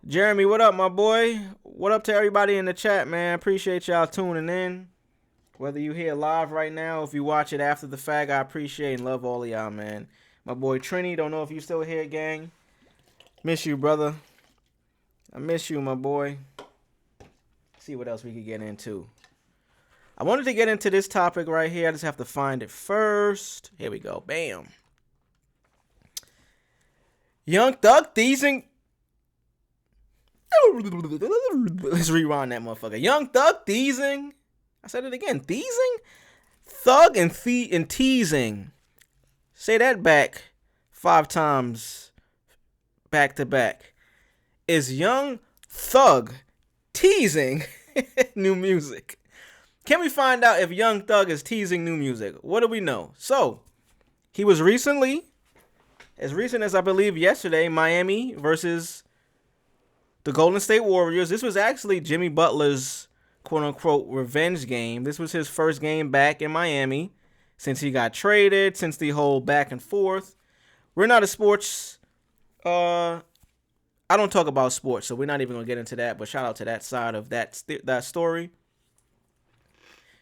Jeremy, what up, my boy? What up to everybody in the chat, man? Appreciate y'all tuning in. Whether you here live right now, if you watch it after the fact, I appreciate and love all of y'all, man. My boy Trini, don't know if you still here, gang. Miss you, brother. I miss you, my boy. See what else we could get into. I wanted to get into this topic right here. I just have to find it first. Here we go. Bam. Young Thug teasing. Let's rewind that motherfucker. Young Thug teasing. I said it again. Teasing? Thug and teasing. Say that back 5 times back to back. Is Young Thug teasing new music? Can we find out if Young Thug is teasing new music? What do we know? So, he was recently, as recent as I believe yesterday, Miami versus the Golden State Warriors. This was actually Jimmy Butler's quote-unquote revenge game. This was his first game back in Miami since he got traded, since the whole back and forth. We're not a sports, I don't talk about sports, so we're not even going to get into that, but shout out to that side of that story.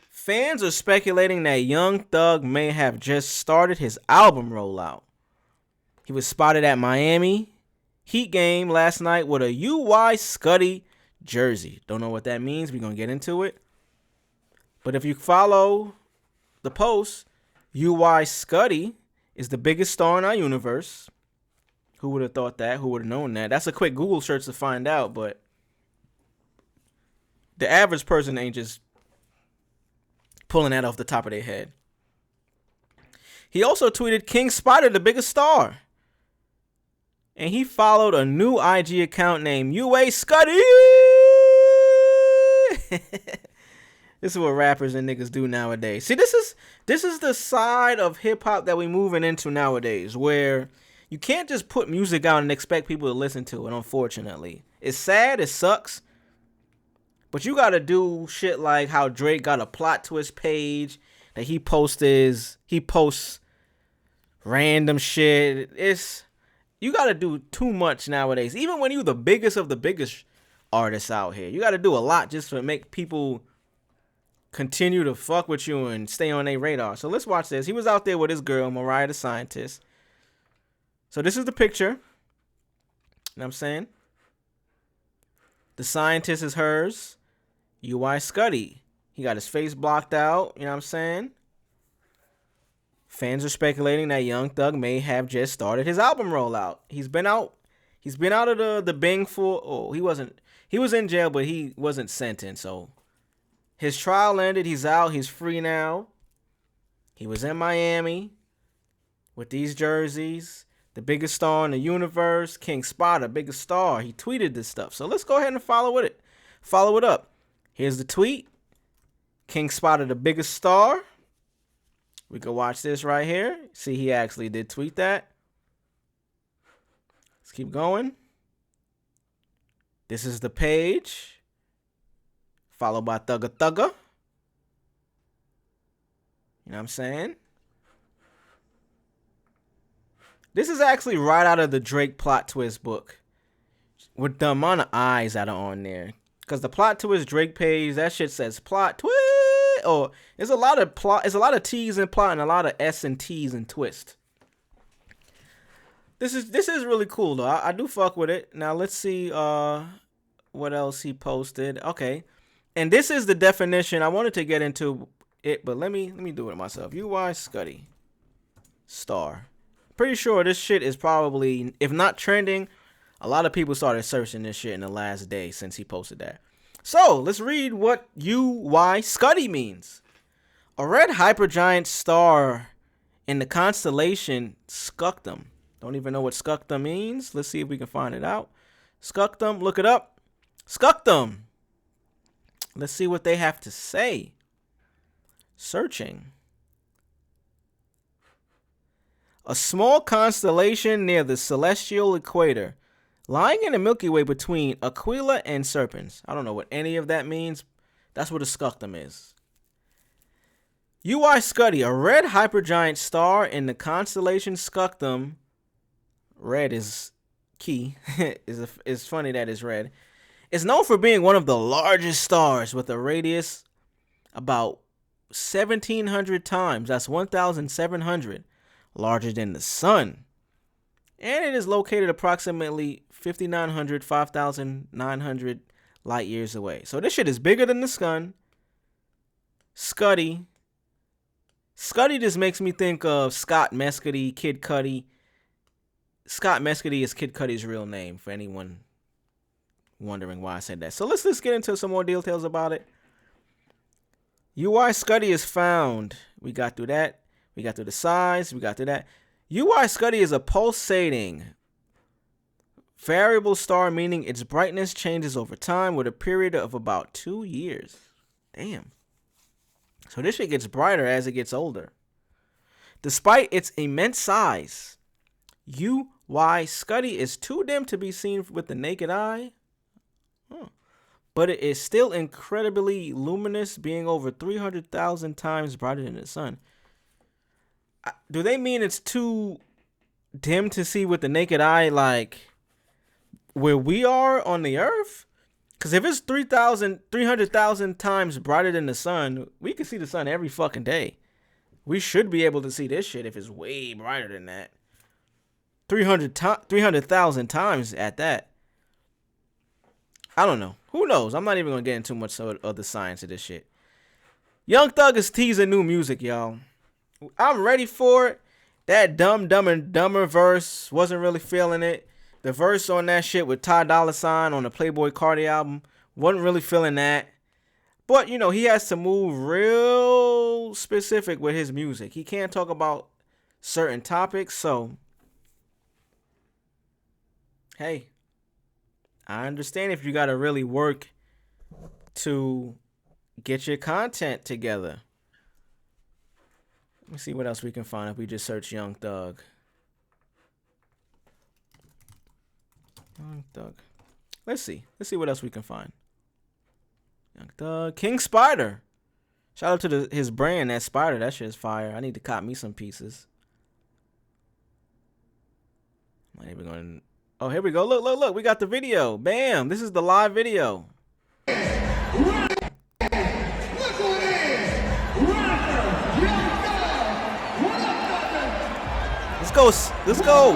Fans are speculating that Young Thug may have just started his album rollout. He was spotted at Miami Heat game last night with a UI Scuddy jersey. Don't know what that means. We're going to get into it. But if you follow the post, UI Scuddy is the biggest star in our universe. Who would have thought that? Who would have known that? That's a quick Google search to find out, but the average person ain't just pulling that off the top of their head. He also tweeted, King Spider, the biggest star. And he followed a new IG account named UA Scuddy. This is what rappers and niggas do nowadays. See, this is the side of hip hop that we moving into nowadays, where you can't just put music out and expect people to listen to it, unfortunately. It's sad, it sucks. But you gotta do shit like how Drake got a plot twist page that he posts random shit. You gotta do too much nowadays. Even when you the biggest of the biggest artists out here, you gotta do a lot just to make people continue to fuck with you and stay on their radar. So let's watch this. He was out there with his girl, Mariah the Scientist. So this is the picture. You know what I'm saying? The Scientist is hers. UI Scuddy. He got his face blocked out. You know what I'm saying? Fans are speculating that Young Thug may have just started his album rollout. He's been out of the Bing for. Oh, he was in jail, but he wasn't sentenced. So his trial ended. He's out. He's free now. He was in Miami with these jerseys. The biggest star in the universe, King Spider, biggest star. He tweeted this stuff. So let's go ahead and follow it up. Here's the tweet. King Spider, the biggest star. We can watch this right here. See, he actually did tweet that. Let's keep going. This is the page. Followed by Thugga Thugga. You know what I'm saying? This is actually right out of the Drake plot twist book. With the amount of eyes that are on there. Because the plot twist Drake page, that shit says plot twist. or there's a lot of plot. There's a lot of T's and plot and a lot of S and T's and twist. This is really cool though. I do fuck with it. Now let's see what else he posted. Okay, and this is the definition. I wanted to get into it, but let me do it myself. UY Scuddy star. Pretty sure this shit is probably, if not trending, a lot of people started searching this shit in the last day since he posted that. So let's read what UY Scuddy means. A red hypergiant star in the constellation Scutum. Don't even know what Scutum means. Let's see if we can find it out. Scutum, look it up. Scutum. Let's see what they have to say. Searching. A small constellation near the celestial equator, lying in the Milky Way between Aquila and Serpens. I don't know what any of that means. That's what a Scutum is. UY Scuddy, a red hypergiant star in the constellation Scutum. Red is key. It's funny that it's red. It's known for being one of the largest stars with a radius about 1,700 times. That's 1,700. Larger than the sun. And it is located approximately 5,900 light years away. So this shit is bigger than the sun. Scuddy. Scuddy just makes me think of Scott Mescudi, Kid Cudi. Scott Mescudi is Kid Cudi's real name, for anyone wondering why I said that. So let's get into some more details about it. UY Scuddy is found. We got through that. We got through the size. We got through that. UY Scuddy is a pulsating variable star, meaning its brightness changes over time with a period of about 2 years. Damn. So this shit gets brighter as it gets older. Despite its immense size, UY Scuddy is too dim to be seen with the naked eye. But it is still incredibly luminous, being over 300,000 times brighter than the sun. Do they mean it's too dim to see with the naked eye, like where we are on the earth? Because if it's 300,000 times brighter than the sun, we can see the sun every fucking day. We should be able to see this shit if it's way brighter than that. 300,000 times at that. I don't know. Who knows? I'm not even going to get into much of the science of this shit. Young Thug is teasing new music, y'all. I'm ready for it. That Dumb and Dumber verse, wasn't really feeling it. The verse on that shit with Ty Dolla $ign on the Playboi Carti album, wasn't really feeling that. But, you know, he has to move real specific with his music. He can't talk about certain topics, so hey, I understand if you got to really work to get your content together. Let me see what else we can find if we just search Young Thug. Young Thug. Let's see what else we can find. Young Thug. King Spider. Shout out to his brand, that Spider. That shit is fire. I need to cop me some pieces. I'm not even going to... Oh, here we go. Look. We got the video. Bam. This is the live video. Let's go.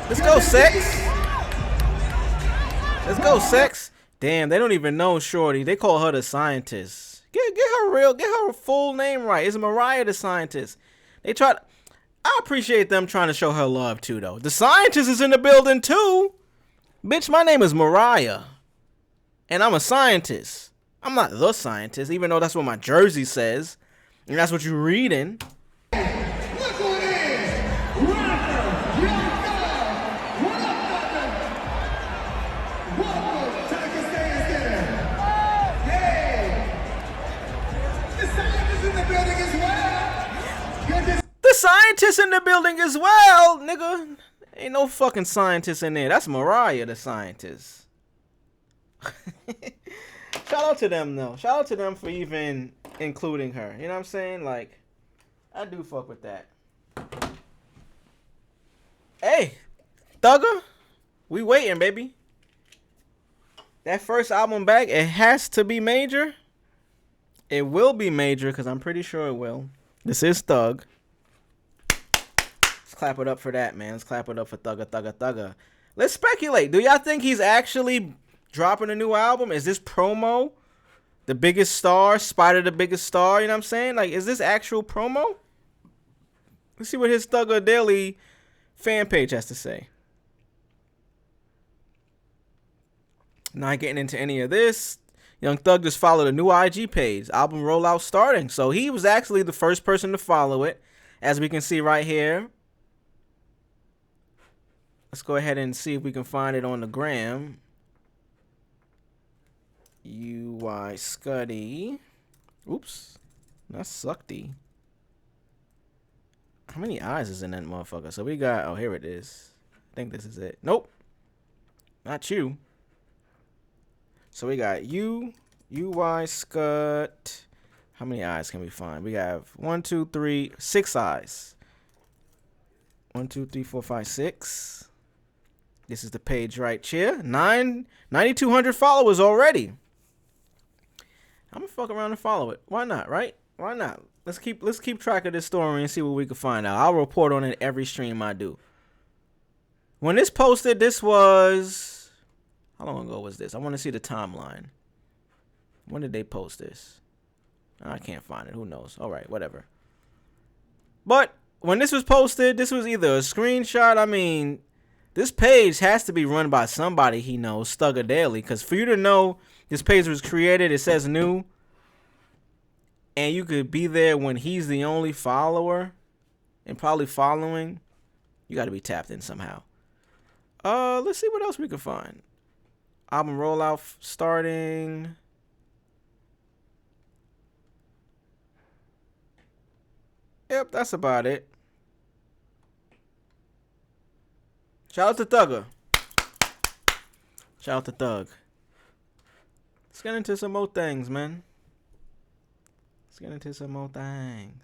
Let's go, Sex. Let's go, Sex. Damn, they don't even know Shorty. They call her the scientist. Get her full name right. It's Mariah the Scientist. I appreciate them trying to show her love too, though. The scientist is in the building too. Bitch, my name is Mariah. And I'm a scientist. I'm not the scientist, even though that's what my jersey says. And that's what you're reading. The scientist in the building as well, nigga. Ain't no fucking scientist in there. That's Mariah the Scientist. Shout out to them, though. Shout out to them for even including her. You know what I'm saying? Like, I do fuck with that. Hey, Thugger. We waiting, baby. That first album back, it has to be major. It will be major because I'm pretty sure it will. This is Thug. Let's clap it up for that, man. Let's clap it up for Thugga, Thugga, Thugga. Let's speculate. Do y'all think he's actually dropping a new album? Is this promo? The biggest star? Spider the biggest star? You know what I'm saying? Like, is this actual promo? Let's see what his Thugga Daily fan page has to say. Not getting into any of this. Young Thug just followed a new IG page. Album rollout starting. So he was actually the first person to follow it. As we can see right here. Let's go ahead and see if we can find it on the gram. UI Scuddy. Oops. That's Suckty. How many eyes is in that motherfucker? So we got... Oh, here it is. I think this is it. Nope. Not you. So we got you, UI Scud. How many eyes can we find? We have 1, 2, 3, 6 eyes. 1, 2, 3, 4, 5, 6. This is the page right here. 9,200 followers already. I'm gonna fuck around and follow it. Why not, right? Why not? Let's keep track of this story and see what we can find out. I'll report on it every stream I do. When this posted, this was... How long ago was this? I want to see the timeline. When did they post this? I can't find it. Who knows? All right, whatever. But when this was posted, this was either a screenshot. I mean, this page has to be run by somebody he knows, Thugga Daily. Because for you to know this page was created, it says new. And you could be there when he's the only follower and probably following. You got to be tapped in somehow. Let's see what else we can find. Album rollout starting. Yep, that's about it. Shout out to Thugga. Shout out to Thug. Let's get into some more things, man. Let's get into some more things.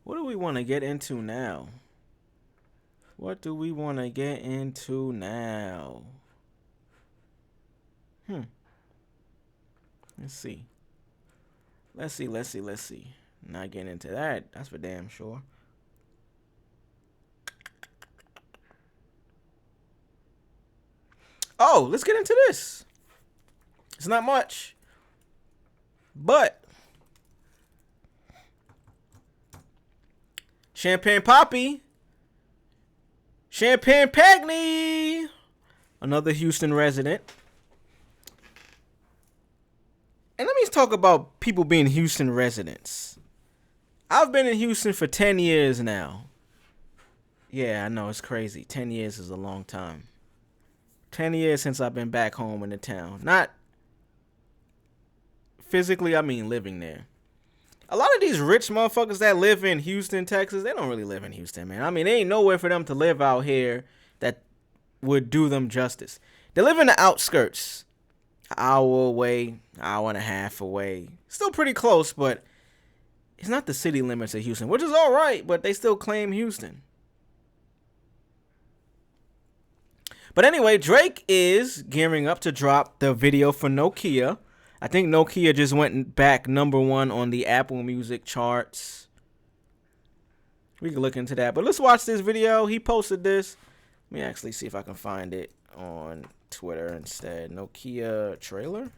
What do we want to get into now? What do we want to get into now? Let's see. Let's see. Not getting into that. That's for damn sure. Oh, let's get into this. It's not much. But Champagne Papi, Champagne Pagney, another Houston resident. And let me talk about people being Houston residents. I've been in Houston for 10 years now. Yeah, I know, it's crazy. 10 years is a long time. 10 years since I've been back home in the town. Not physically, I mean living there. A lot of these rich motherfuckers that live in Houston, Texas, they don't really live in Houston, man. I mean, there ain't nowhere for them to live out here that would do them justice. They live in the outskirts. An hour away, hour and a half away. Still pretty close, but it's not the city limits of Houston, which is all right, but they still claim Houston. But anyway, Drake is gearing up to drop the video for Nokia. I think Nokia just went back #1 on the Apple Music charts. We can look into that. But let's watch this video. He posted this. Let me actually see if I can find it on Twitter instead. Nokia trailer.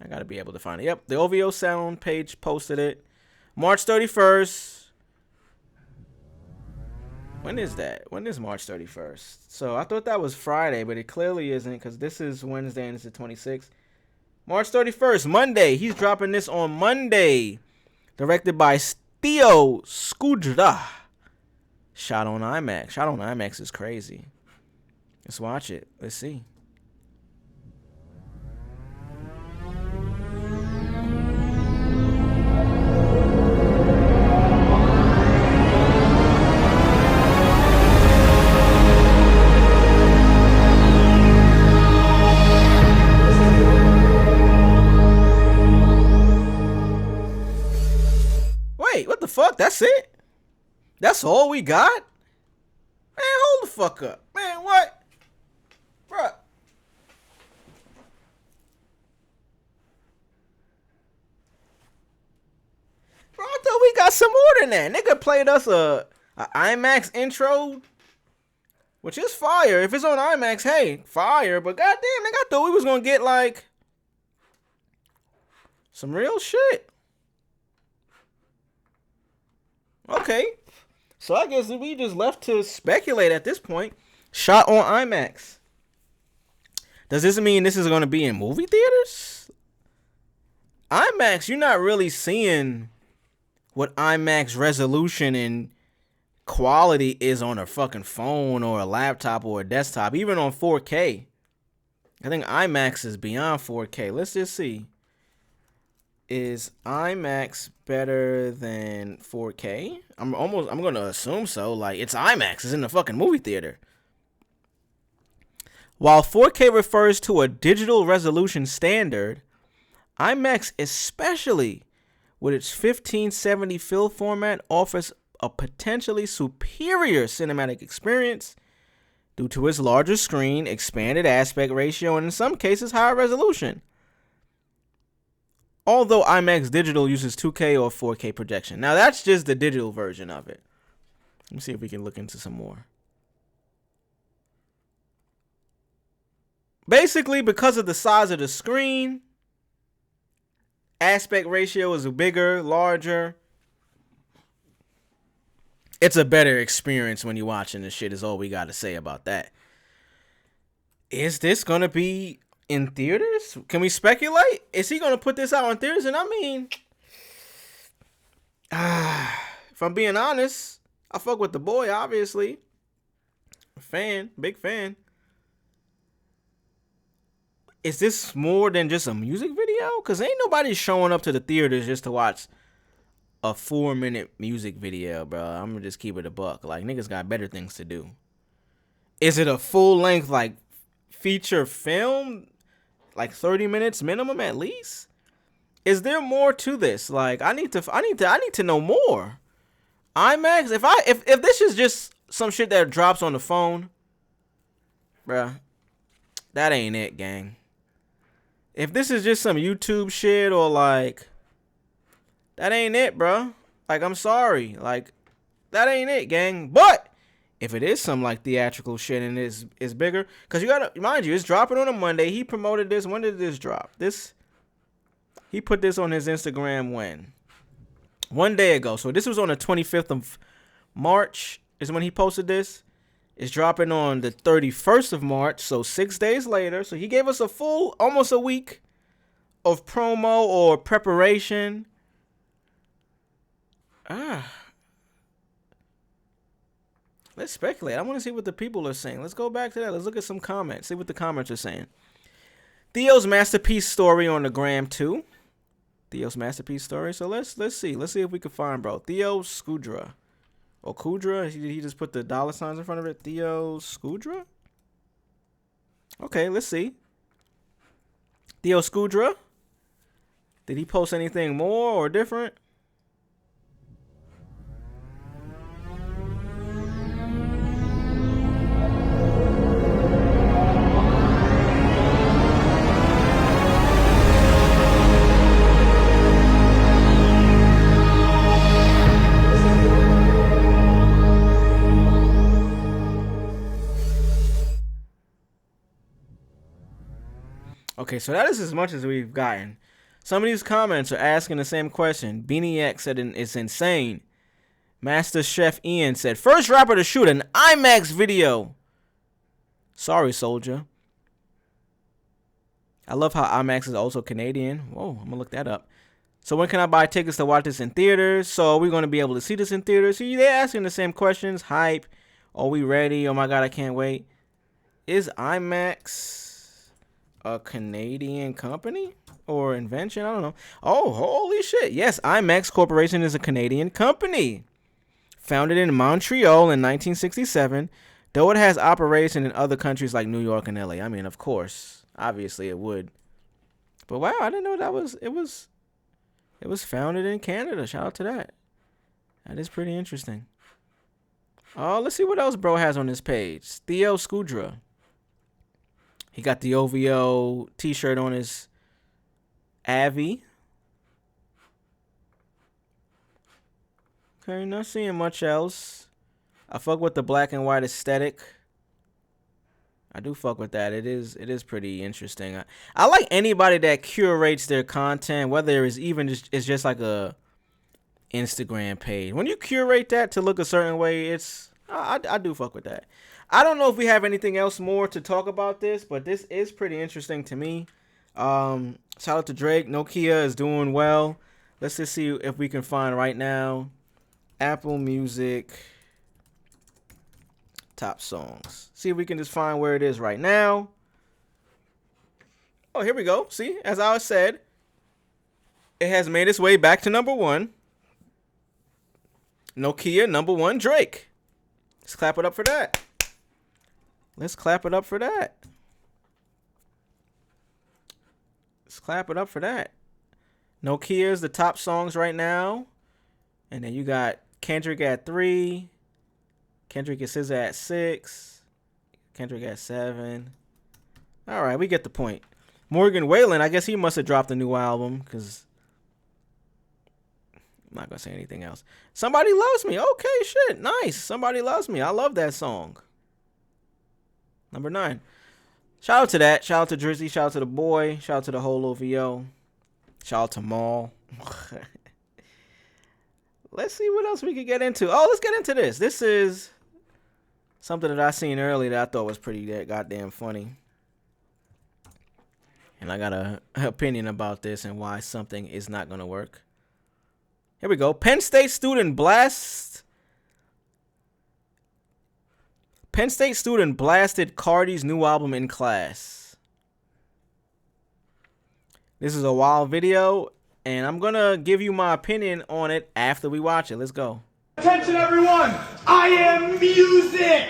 I got to be able to find it. Yep, the OVO Sound page posted it. March 31st. When is that? When is March 31st? So I thought that was Friday, but it clearly isn't because this is Wednesday and it's the 26th. March 31st, Monday. He's dropping this on Monday. Directed by Theo Skudra. Shot on IMAX. Shot on IMAX is crazy. Let's watch it. Let's see. Wait, what the fuck? That's it? That's all we got? Man, hold the fuck up. Man, what? Bruh. Bro, I thought we got some more than that. Nigga played us a IMAX intro, which is fire. If it's on IMAX, hey, fire. But goddamn, nigga, I thought we was gonna get like some real shit. Okay. So I guess we just left to speculate at this point. Shot on IMAX. Does this mean this is gonna be in movie theaters? IMAX, you're not really seeing what IMAX resolution and quality is on a fucking phone or a laptop or a desktop, even on 4K. I think IMAX is beyond 4K. Let's just see. Is IMAX better than 4K? I'm gonna assume so. Like, it's IMAX. It's in the fucking movie theater. While 4K refers to a digital resolution standard, IMAX, especially with its 1570 fill format, offers a potentially superior cinematic experience due to its larger screen, expanded aspect ratio, and in some cases higher resolution. Although IMAX Digital uses 2K or 4K projection. Now that's just the digital version of it. Let me see if we can look into some more. Basically, because of the size of the screen, aspect ratio is bigger, larger. It's a better experience when you're watching this shit, is all we got to say about that. Is this going to be in theaters? Can we speculate? Is he going to put this out in theaters? And I mean, if I'm being honest, I fuck with the boy, obviously. Fan, big fan. Is this more than just a music video? Because ain't nobody showing up to the theaters just to watch a 4-minute music video, bro. I'm gonna just keep it a buck. Like, niggas got better things to do. Is it a full-length, like, feature film? Like 30 minutes minimum at least? Is there more to this? Like, I need to know more. IMAX, if this is just some shit that drops on the phone, bruh, that ain't it, gang. If this is just some YouTube shit or like, that ain't it, bro. Like, I'm sorry. Like, that ain't it, gang. But if it is some like theatrical shit and is bigger, because you gotta mind you, it's dropping on a Monday. He promoted this. When did this drop? He put this on his Instagram when? 1 day ago. So this was on the 25th of March is when he posted this. It's dropping on the 31st of March, so 6 days later. So he gave us a full, almost a week of promo or preparation. Let's speculate. I want to see what the people are saying. Let's go back to that. Let's look at some comments. See what the comments are saying. Theo's masterpiece story on the gram too. Theo's masterpiece story. So let's see. Let's see if we can find, bro. Theo Scudra. Or Kudra. He just put the dollar signs in front of it. Theo Scudra. Okay, let's see. Theo Scudra. Did he post anything more or different? Okay, so that is as much as we've gotten. Some of these comments are asking the same question. Beanie X said it's insane. Master Chef Ian said, first rapper to shoot an IMAX video. Sorry, soldier. I love how IMAX is also Canadian. Whoa, I'm going to look that up. So when can I buy tickets to watch this in theaters? So are we going to be able to see this in theaters? See, they're asking the same questions. Hype. Are we ready? Oh my God, I can't wait. Is IMAX a Canadian company or invention? I don't know. Oh, holy shit. Yes, IMAX Corporation is a Canadian company. Founded in Montreal in 1967, though it has operation in other countries like New York and LA. I mean, of course, obviously it would. But wow, I didn't know that it was founded in Canada. Shout out to that. That is pretty interesting. Oh, let's see what else bro has on his page. Theo Scudra. He got the OVO t-shirt on his Avi. Okay, not seeing much else. I fuck with the black and white aesthetic. I do fuck with that. It is pretty interesting. I like anybody that curates their content, whether it's even it's just like a Instagram page. When you curate that to look a certain way, I do fuck with that. I don't know if we have anything else more to talk about this, but this is pretty interesting to me. Shout out to Drake. Nokia is doing well. Let's just see if we can find right now Apple Music top songs. See if we can just find where it is right now. Oh, here we go. See, as I said, it has made its way back to number 1. Nokia, number 1, Drake. Let's clap it up for that. Let's clap it up for that. Let's clap it up for that. Nokia is the top songs right now. And then you got Kendrick at 3. Kendrick and SZA at 6. Kendrick at 7. All right, we get the point. Morgan Wallen, I guess he must have dropped a new album because I'm not going to say anything else. Somebody Loves Me. Okay, shit. Nice. Somebody Loves Me. I love that song. Number 9. Shout out to that. Shout out to Drizzy. Shout out to the boy. Shout out to the whole OVO. Shout out to Maul. Let's see what else we can get into. Oh, let's get into this. This is something that I seen earlier that I thought was pretty goddamn funny. And I got an opinion about this and why something is not going to work. Here we go. Penn State student blasted Cardi's new album in class. This is a wild video, and I'm going to give you my opinion on it after we watch it. Let's go. Attention everyone, I am music!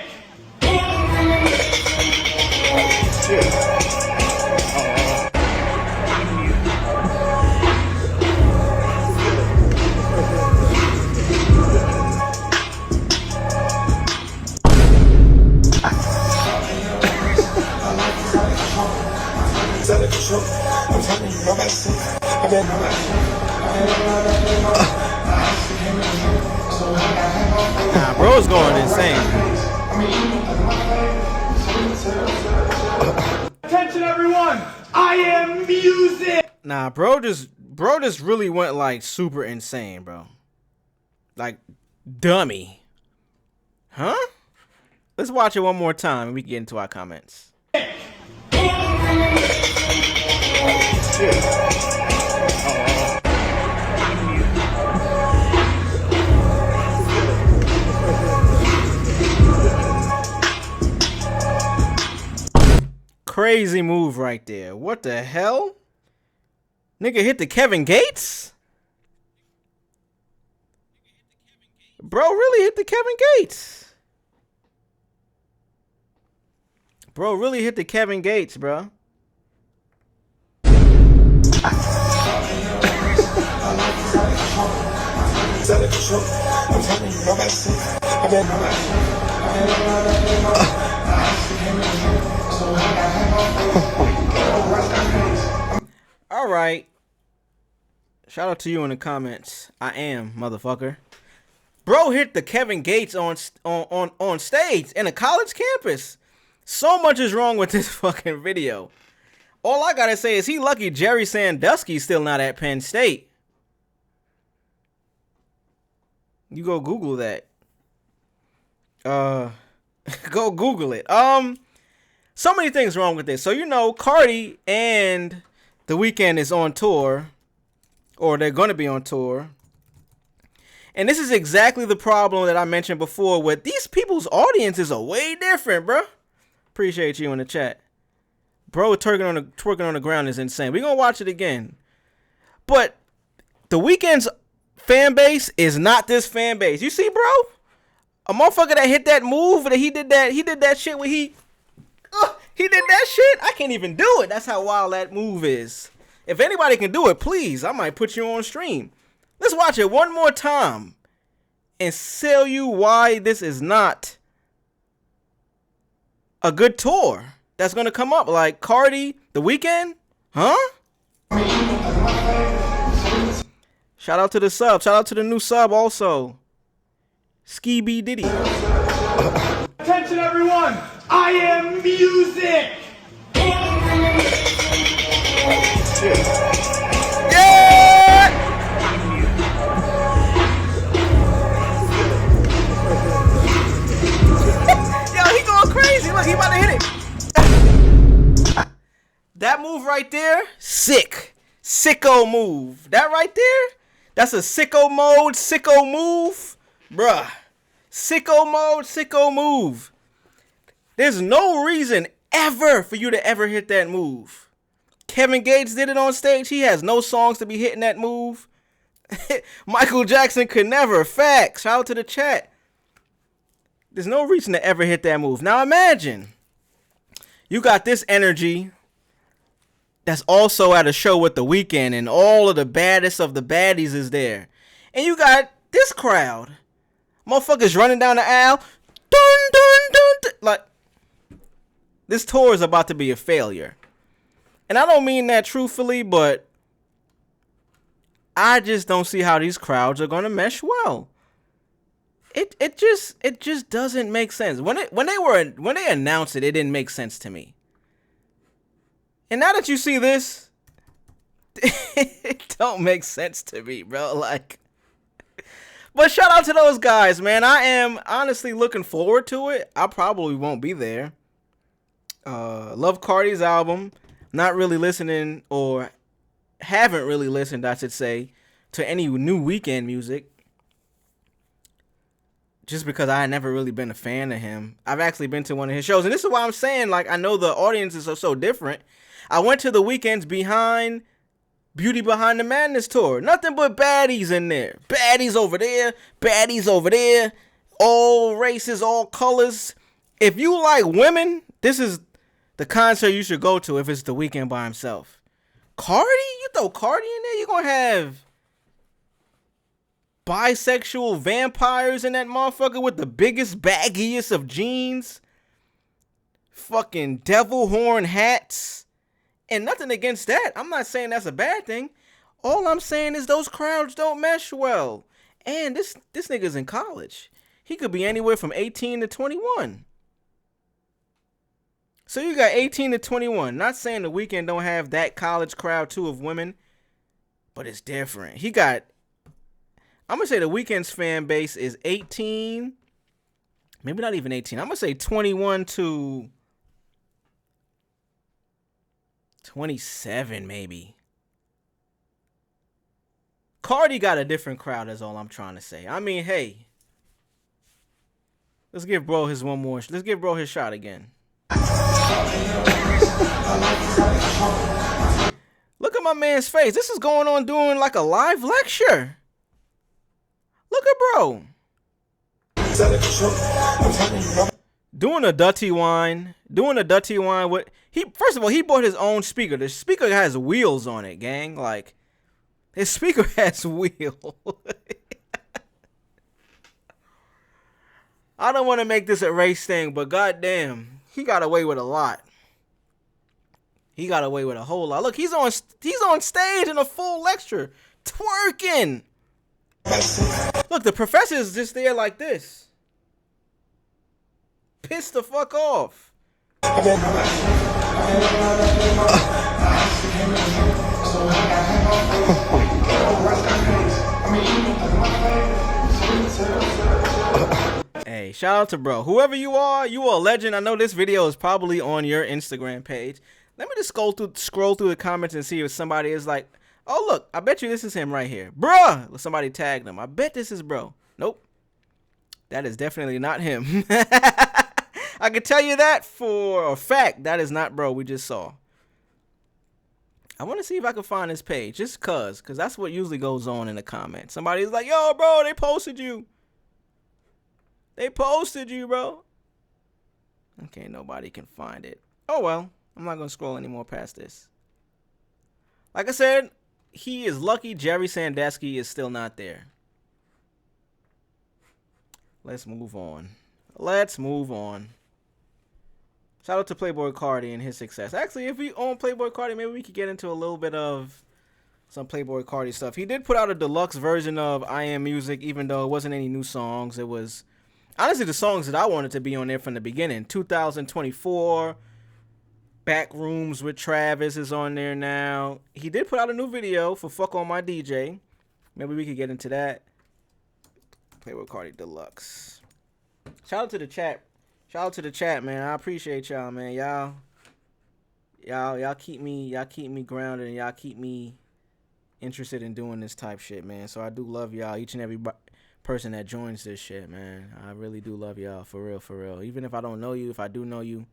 Nah, bro's going insane. Attention everyone, I am music! Nah, bro just really went like super insane, bro. Like dummy. Huh? Let's watch it one more time and we can get into our comments. Crazy move right there. What the hell? Nigga hit the Kevin Gates? Bro really hit the Kevin Gates. Bro really hit the Kevin Gates, bro. All right. Shout out to you in the comments. I am, motherfucker. Bro hit the Kevin Gates on stage in a college campus. So much is wrong with this fucking video. All I gotta say is he lucky Jerry Sandusky's still not at Penn State. You go Google that. Go Google it. So many things wrong with this. So, you know, Cardi and The Weeknd is on tour. Or they're going to be on tour. And this is exactly the problem that I mentioned before with these people's audiences are way different, bro. Appreciate you in the chat. Bro, twerking on the ground is insane. We're going to watch it again. But The Weeknd's fan base is not this fan base. You see, bro? A motherfucker that hit that move, that he did that shit where he did that shit. I can't even do it. That's how wild that move is. If anybody can do it, please, I might put you on stream. Let's watch it one more time. and tell you why this is not a good tour that's going to come up. Like Cardi, The Weeknd, huh? Shout out to the sub. Shout out to the new sub also. Ski B Diddy. Attention everyone, I am music. Yeah! Yo, he going crazy. Look, he about to hit it. That move right there, sick. Sicko move. That right there, that's a sicko mode, sicko move. Bruh. Sicko mode, sicko move. There's no reason ever for you to ever hit that move. Kevin Gates did it on stage. He has no songs to be hitting that move. Michael Jackson could never. Facts. Shout out to the chat. There's no reason to ever hit that move. Now imagine you got this energy that's also at a show with The Weeknd and all of the baddest of the baddies is there. And you got this crowd. Motherfuckers running down the aisle. Dun, dun, dun, dun. Like, this tour is about to be a failure. And I don't mean that truthfully, but I just don't see how these crowds are going to mesh well. It just doesn't make sense. When they announced it, it didn't make sense to me. And now that you see this, it don't make sense to me, bro. Like, but shout out to those guys, man. I am honestly looking forward to it. I probably won't be there. Love Cardi's album. Not really listening, or haven't really listened, I should say, to any new Weeknd music. Just because I had never really been a fan of him. I've actually been to one of his shows. And this is why I'm saying, like, I know the audiences are so different. I went to the Weeknd's Beauty Behind the Madness tour. Nothing but baddies in there. Baddies over there. Baddies over there. All races, all colors. If you like women, this is the concert you should go to if it's The Weeknd by himself. Cardi? You throw Cardi in there, you're going to have bisexual vampires in that motherfucker with the biggest, baggiest of jeans. Fucking devil horn hats. And nothing against that. I'm not saying that's a bad thing. All I'm saying is those crowds don't mesh well. And this nigga's in college. He could be anywhere from 18 to 21. So you got 18 to 21. Not saying The Weeknd don't have that college crowd too of women, but it's different. He got, I'm going to say The Weeknd's fan base is 18, maybe not even 18. I'm going to say 21 to 27 maybe. Cardi got a different crowd, that's all I'm trying to say. I mean, hey, let's give bro his one more. Let's give bro his shot again. Look at my man's face. This is going on doing like a live lecture. Look at bro. Doing a Dutty wine. With first of all, he bought his own speaker. The speaker has wheels on it, gang. Like, his speaker has wheels. I don't want to make this a race thing, but goddamn, he got away with a lot. He got away with a whole lot. Look, he's on stage in a full lecture, twerking. Look, the professor is just there like this. Pissed the fuck off. Hey, shout out to bro. Whoever you are a legend. I know this video is probably on your Instagram page. Let me just scroll through the comments and see if somebody is like, oh, look, I bet you this is him right here. Bruh, somebody tagged him. I bet this is bro. Nope. That is definitely not him. I can tell you that for a fact. That is not bro we just saw. I want to see if I can find his page. Just because that's what usually goes on in the comments. Somebody's like, yo, bro, they posted you. They posted you, bro. Okay, nobody can find it. Oh, well. I'm not going to scroll any more past this. Like I said, he is lucky Jerry Sandusky is still not there. Let's move on. Let's move on. Shout out to Playboi Carti and his success. Actually, if we own Playboi Carti, maybe we could get into a little bit of some Playboi Carti stuff. He did put out a deluxe version of I Am Music, even though it wasn't any new songs. It was honestly the songs that I wanted to be on there from the beginning. 2024, Back Rooms with Travis is on there now. He did put out a new video for Fuck On My DJ. Maybe we could get into that. Playboi Carti Deluxe. Shout out to the chat. Shout out to the chat, man. I appreciate y'all, man. Y'all keep me grounded and y'all keep me interested in doing this type shit, man. So I do love y'all, each and every person that joins this shit, man. I really do love y'all, for real, for real. Even if I don't know you, if I do know you,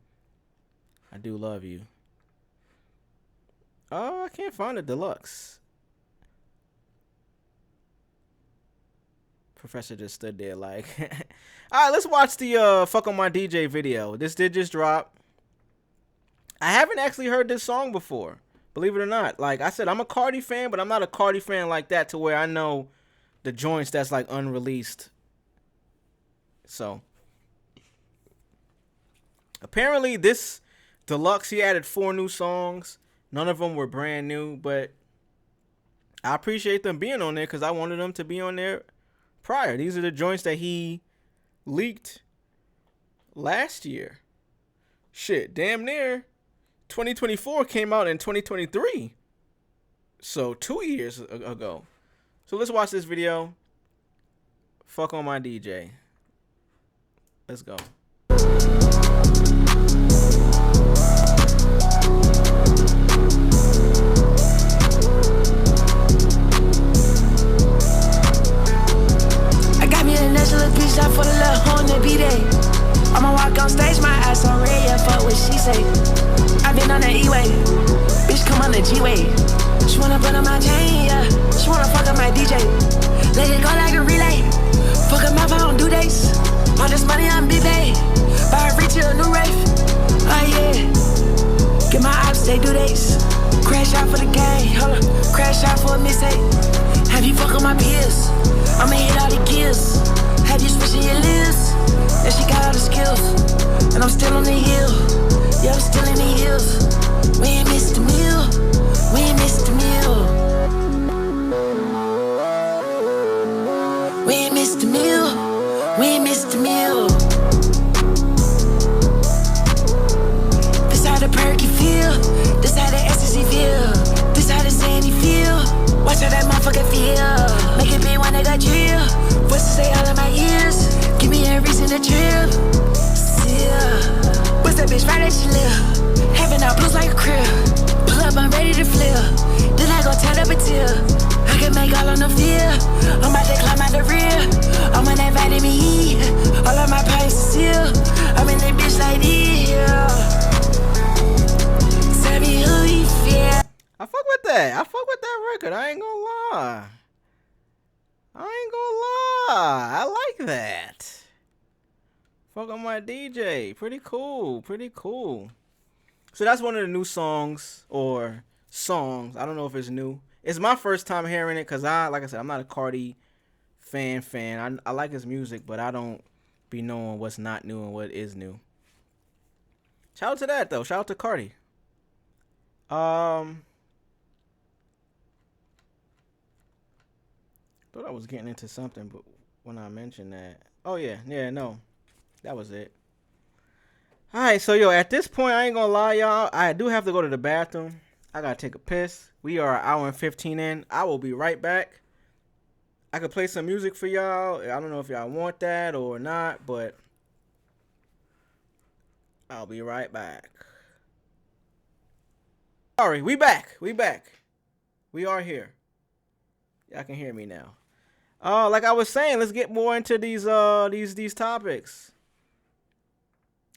I do love you. Oh, I can't find a deluxe. Professor just stood there like, all right, let's watch the Fuck On My DJ video. This did just drop. I haven't actually heard this song before, believe it or not. Like I said, I'm a Carti fan, but I'm not a Carti fan like that to where I know the joints that's like unreleased. So apparently this deluxe, he added 4 new songs. None of them were brand new, but I appreciate them being on there because I wanted them to be on there prior. These are the joints that he leaked last year. Shit, damn near 2024 came out in 2023. So 2 years ago. So let's watch this video. Fuck On My DJ. Let's go. Shot for the little horn to be there. I'ma walk on stage, my ass on red, yeah, fuck what she say. I been on the E-way, bitch come on the G-way. She wanna put on my chain, yeah. She wanna fuck up my DJ. Let it go like a relay. Fuck up my phone, do days. All this money I'm be paid. Buy a reach a new rave. Oh yeah. Get my ops, they do days. Crash out for the gang, hold up. Crash out for a mistake. Have you fuck on my peers? I'ma hit all the gears. Have you switching your lips? Yeah, she got all the skills. And I'm still on the hill. Yeah, I'm still in the hills. We ain't missed the meal. We ain't missed the meal. We ain't missed the meal. We ain't missed the meal. This how the perky feel. This how the ecstasy feel. This how the sandy feel. Watch how that motherfucker feel. Make it be one nigga drill. Voices say all in my ears. Give me a reason to trip. Yeah. What's that bitch right that she live? Having out blues like a crib. Pull up, I'm ready to flip. Then I go turn up a tear. I can make all on the field. I'm about to climb out the rear. I'm on that vitamin E. All of my pipes are sealed. I'm in that bitch like this. Tell me who you feel. I fuck with that. I fuck with that record. I ain't gonna lie. I like that. Fuck On My DJ. Pretty cool. Pretty cool. So that's one of the new songs or songs. I don't know if it's new. It's my first time hearing it because like I said, I'm not a Carti fan. I like his music, but I don't be knowing what's not new and what is new. Shout out to that though. Shout out to Carti. Thought I was getting into something, but when I mentioned that, no, that was it. All right, so yo, at this point, I ain't gonna lie, y'all. I do have to go to the bathroom. I gotta take a piss. We are an hour and 15 in. I will be right back. I could play some music for y'all. I don't know if y'all want that or not, but I'll be right back. Sorry, we back. We are here. Y'all can hear me now. Like I was saying, let's get more into these topics.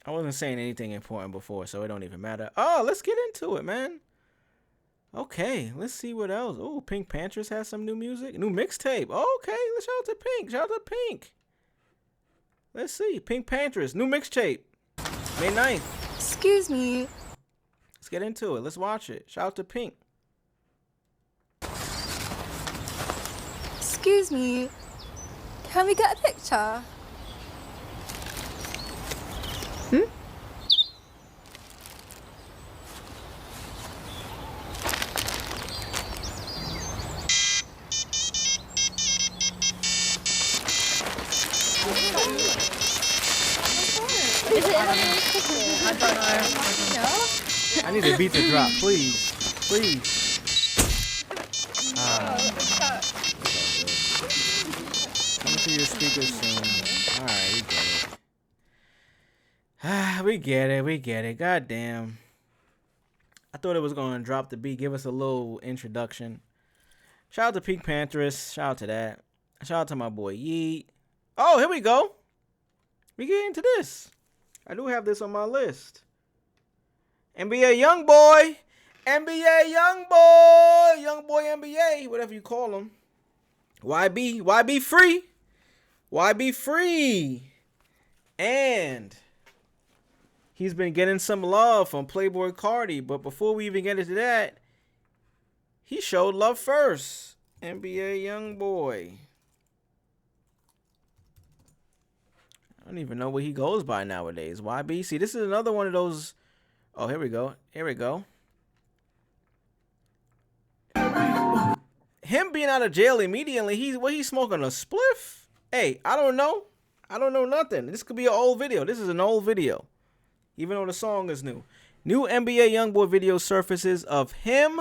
I wasn't saying anything important before, so it don't even matter. Let's get into it, man. Okay, let's see what else. Oh, Pink Panthers has some new music, new mixtape. Okay, let's shout out to Pink. Shout out to Pink. Let's see, Pink Panthers, new mixtape, May 9th. Excuse me. Let's get into it. Let's watch it. Shout out to Pink. Excuse me. Can we get a picture? I need the beat to drop, please. Please. Coming to your speakers soon. Alright, we get it. We get it. God damn. I thought it was going to drop the beat, give us a little introduction. Shout out to Pink Panthers. Shout out to that. Shout out to my boy Yeet. Oh, here we go. We get into this. I do have this on my list. NBA Youngboy. NBA Youngboy. Youngboy NBA. Whatever you call him. YB. YB free. YB free. And he's been getting some love from Playboy Cardi. But before we even get into that, he showed love first. NBA Youngboy. I don't even know what he goes by nowadays. YB. See, this is another one of those. Oh, here we go. Here we go. Him being out of jail immediately. He's smoking a spliff? Hey, I don't know. I don't know nothing. This could be an old video. This is an old video. Even though the song is new. New NBA Youngboy video surfaces of him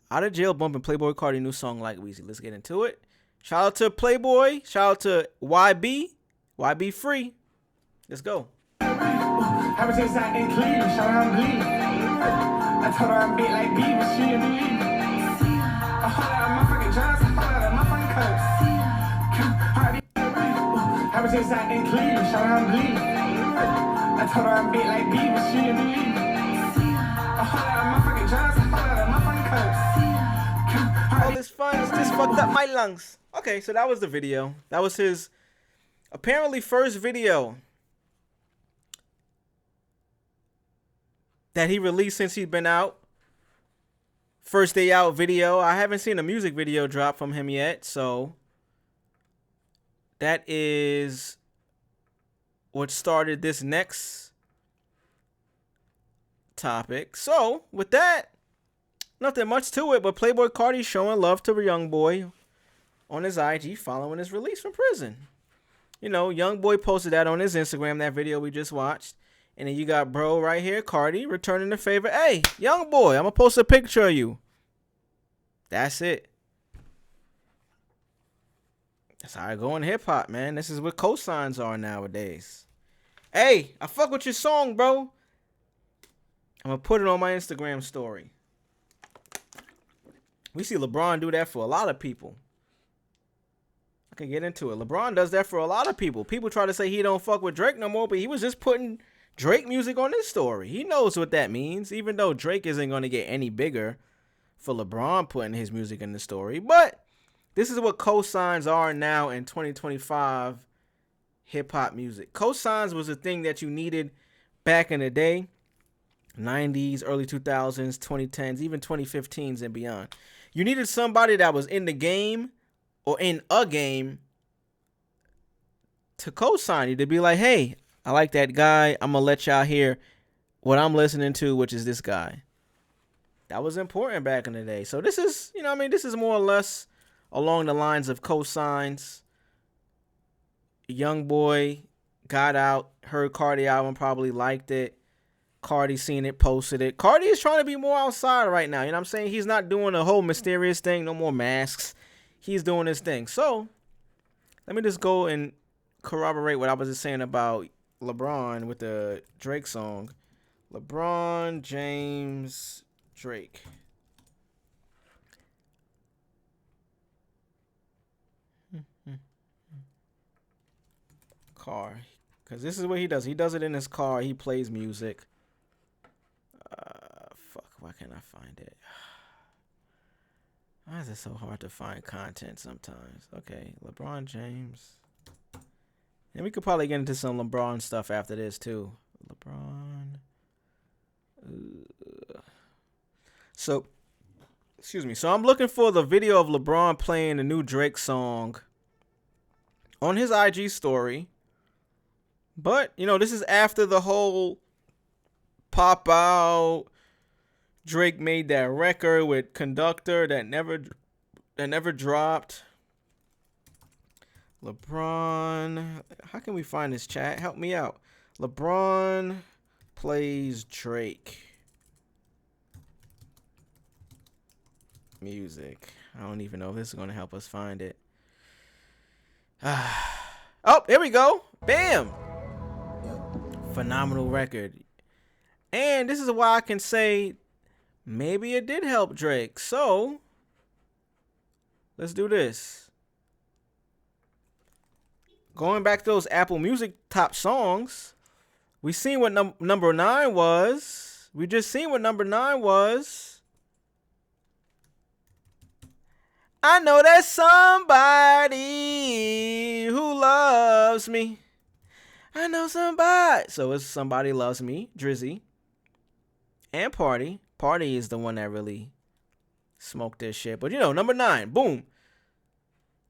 out of jail bumping Playboy Cardi new song Like Weezy. Let's get into it. Shout out to Playboy. Shout out to YB. YB free. Let's go. I was just out in Cleveland, shout out Cleveland. I told her I'm big like Beaver, she didn't believe me. I holler at motherfucking Johnson, I holler at motherfucking Cubs. I was just out in Cleveland, shout out Cleveland. I told her I'm big like Beaver, she didn't believe me. I holler at motherfucking Johnson, I holler at motherfucking Cubs. All this fun just fucked up my lungs. Okay, so that was the video. That was his apparently first video that he released since he's been out. First day out video. I haven't seen a music video drop from him yet, so that is what started this next topic. So, with that, nothing much to it, but Playboy Cardi showing love to Youngboy on his IG following his release from prison. You know, Youngboy posted that on his Instagram, that video we just watched. And then you got bro right here, Cardi, returning the favor. Hey, Youngboy, I'm going to post a picture of you. That's it. That's how I go in hip-hop, man. This is what cosigns are nowadays. Hey, I fuck with your song, bro. I'm going to put it on my Instagram story. We see LeBron do that for a lot of people. I can get into it. LeBron does that for a lot of people. People try to say he don't fuck with Drake no more, but he was just putting Drake music on his story. He knows what that means, even though Drake isn't going to get any bigger for LeBron putting his music in the story. But this is what cosigns are now in 2025 hip-hop music. Cosigns was a thing that you needed back in the day, 90s, early 2000s, 2010s, even 2015s and beyond. You needed somebody that was in the game or in a game to co-sign you, to be like, hey, I like that guy. I'm going to let y'all hear what I'm listening to, which is this guy. That was important back in the day. So this is, you know what I mean, this is more or less along the lines of cosigns. Youngboy got out, heard Cardi album, probably liked it. Cardi seen it, posted it. Cardi is trying to be more outside right now. You know what I'm saying? He's not doing a whole mysterious thing, no more masks. He's doing his thing. So let me just go and corroborate what I was just saying about LeBron with the Drake song. LeBron James Drake. Car. Because this is what he does. He does it in his car. He plays music. Fuck. Why can't I find it? Why is it so hard to find content sometimes? Okay. LeBron James. And we could probably get into some LeBron stuff after this too. LeBron. So, excuse me. So I'm looking for the video of LeBron playing the new Drake song on his IG story. But, you know, this is after the whole pop out. Drake made that record with Conductor that never dropped. LeBron, how can we find this chat? Help me out. LeBron plays Drake. Music. I don't even know if this is going to help us find it. Oh, here we go. Bam. Phenomenal record. And this is why I can say maybe it did help Drake. So let's do this. Going back to those Apple Music top songs, we seen what number 9 was. We just seen what number 9 was. I know there's somebody who loves me. I know somebody. So it's Somebody Loves Me, Drizzy. And Party. Party is the one that really smoked this shit. But you know, number 9, boom.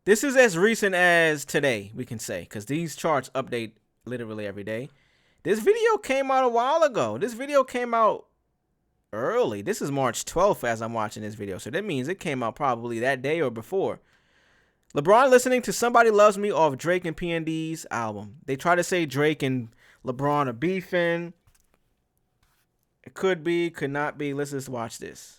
This is as recent as today, we can say, because these charts update literally every day. This video came out a while ago. This video came out early. This is March 12th as I'm watching this video. So that means it came out probably that day or before. LeBron listening to Somebody Loves Me off Drake and PND's album. They try to say Drake and LeBron are beefing. It could be, could not be. Let's just watch this.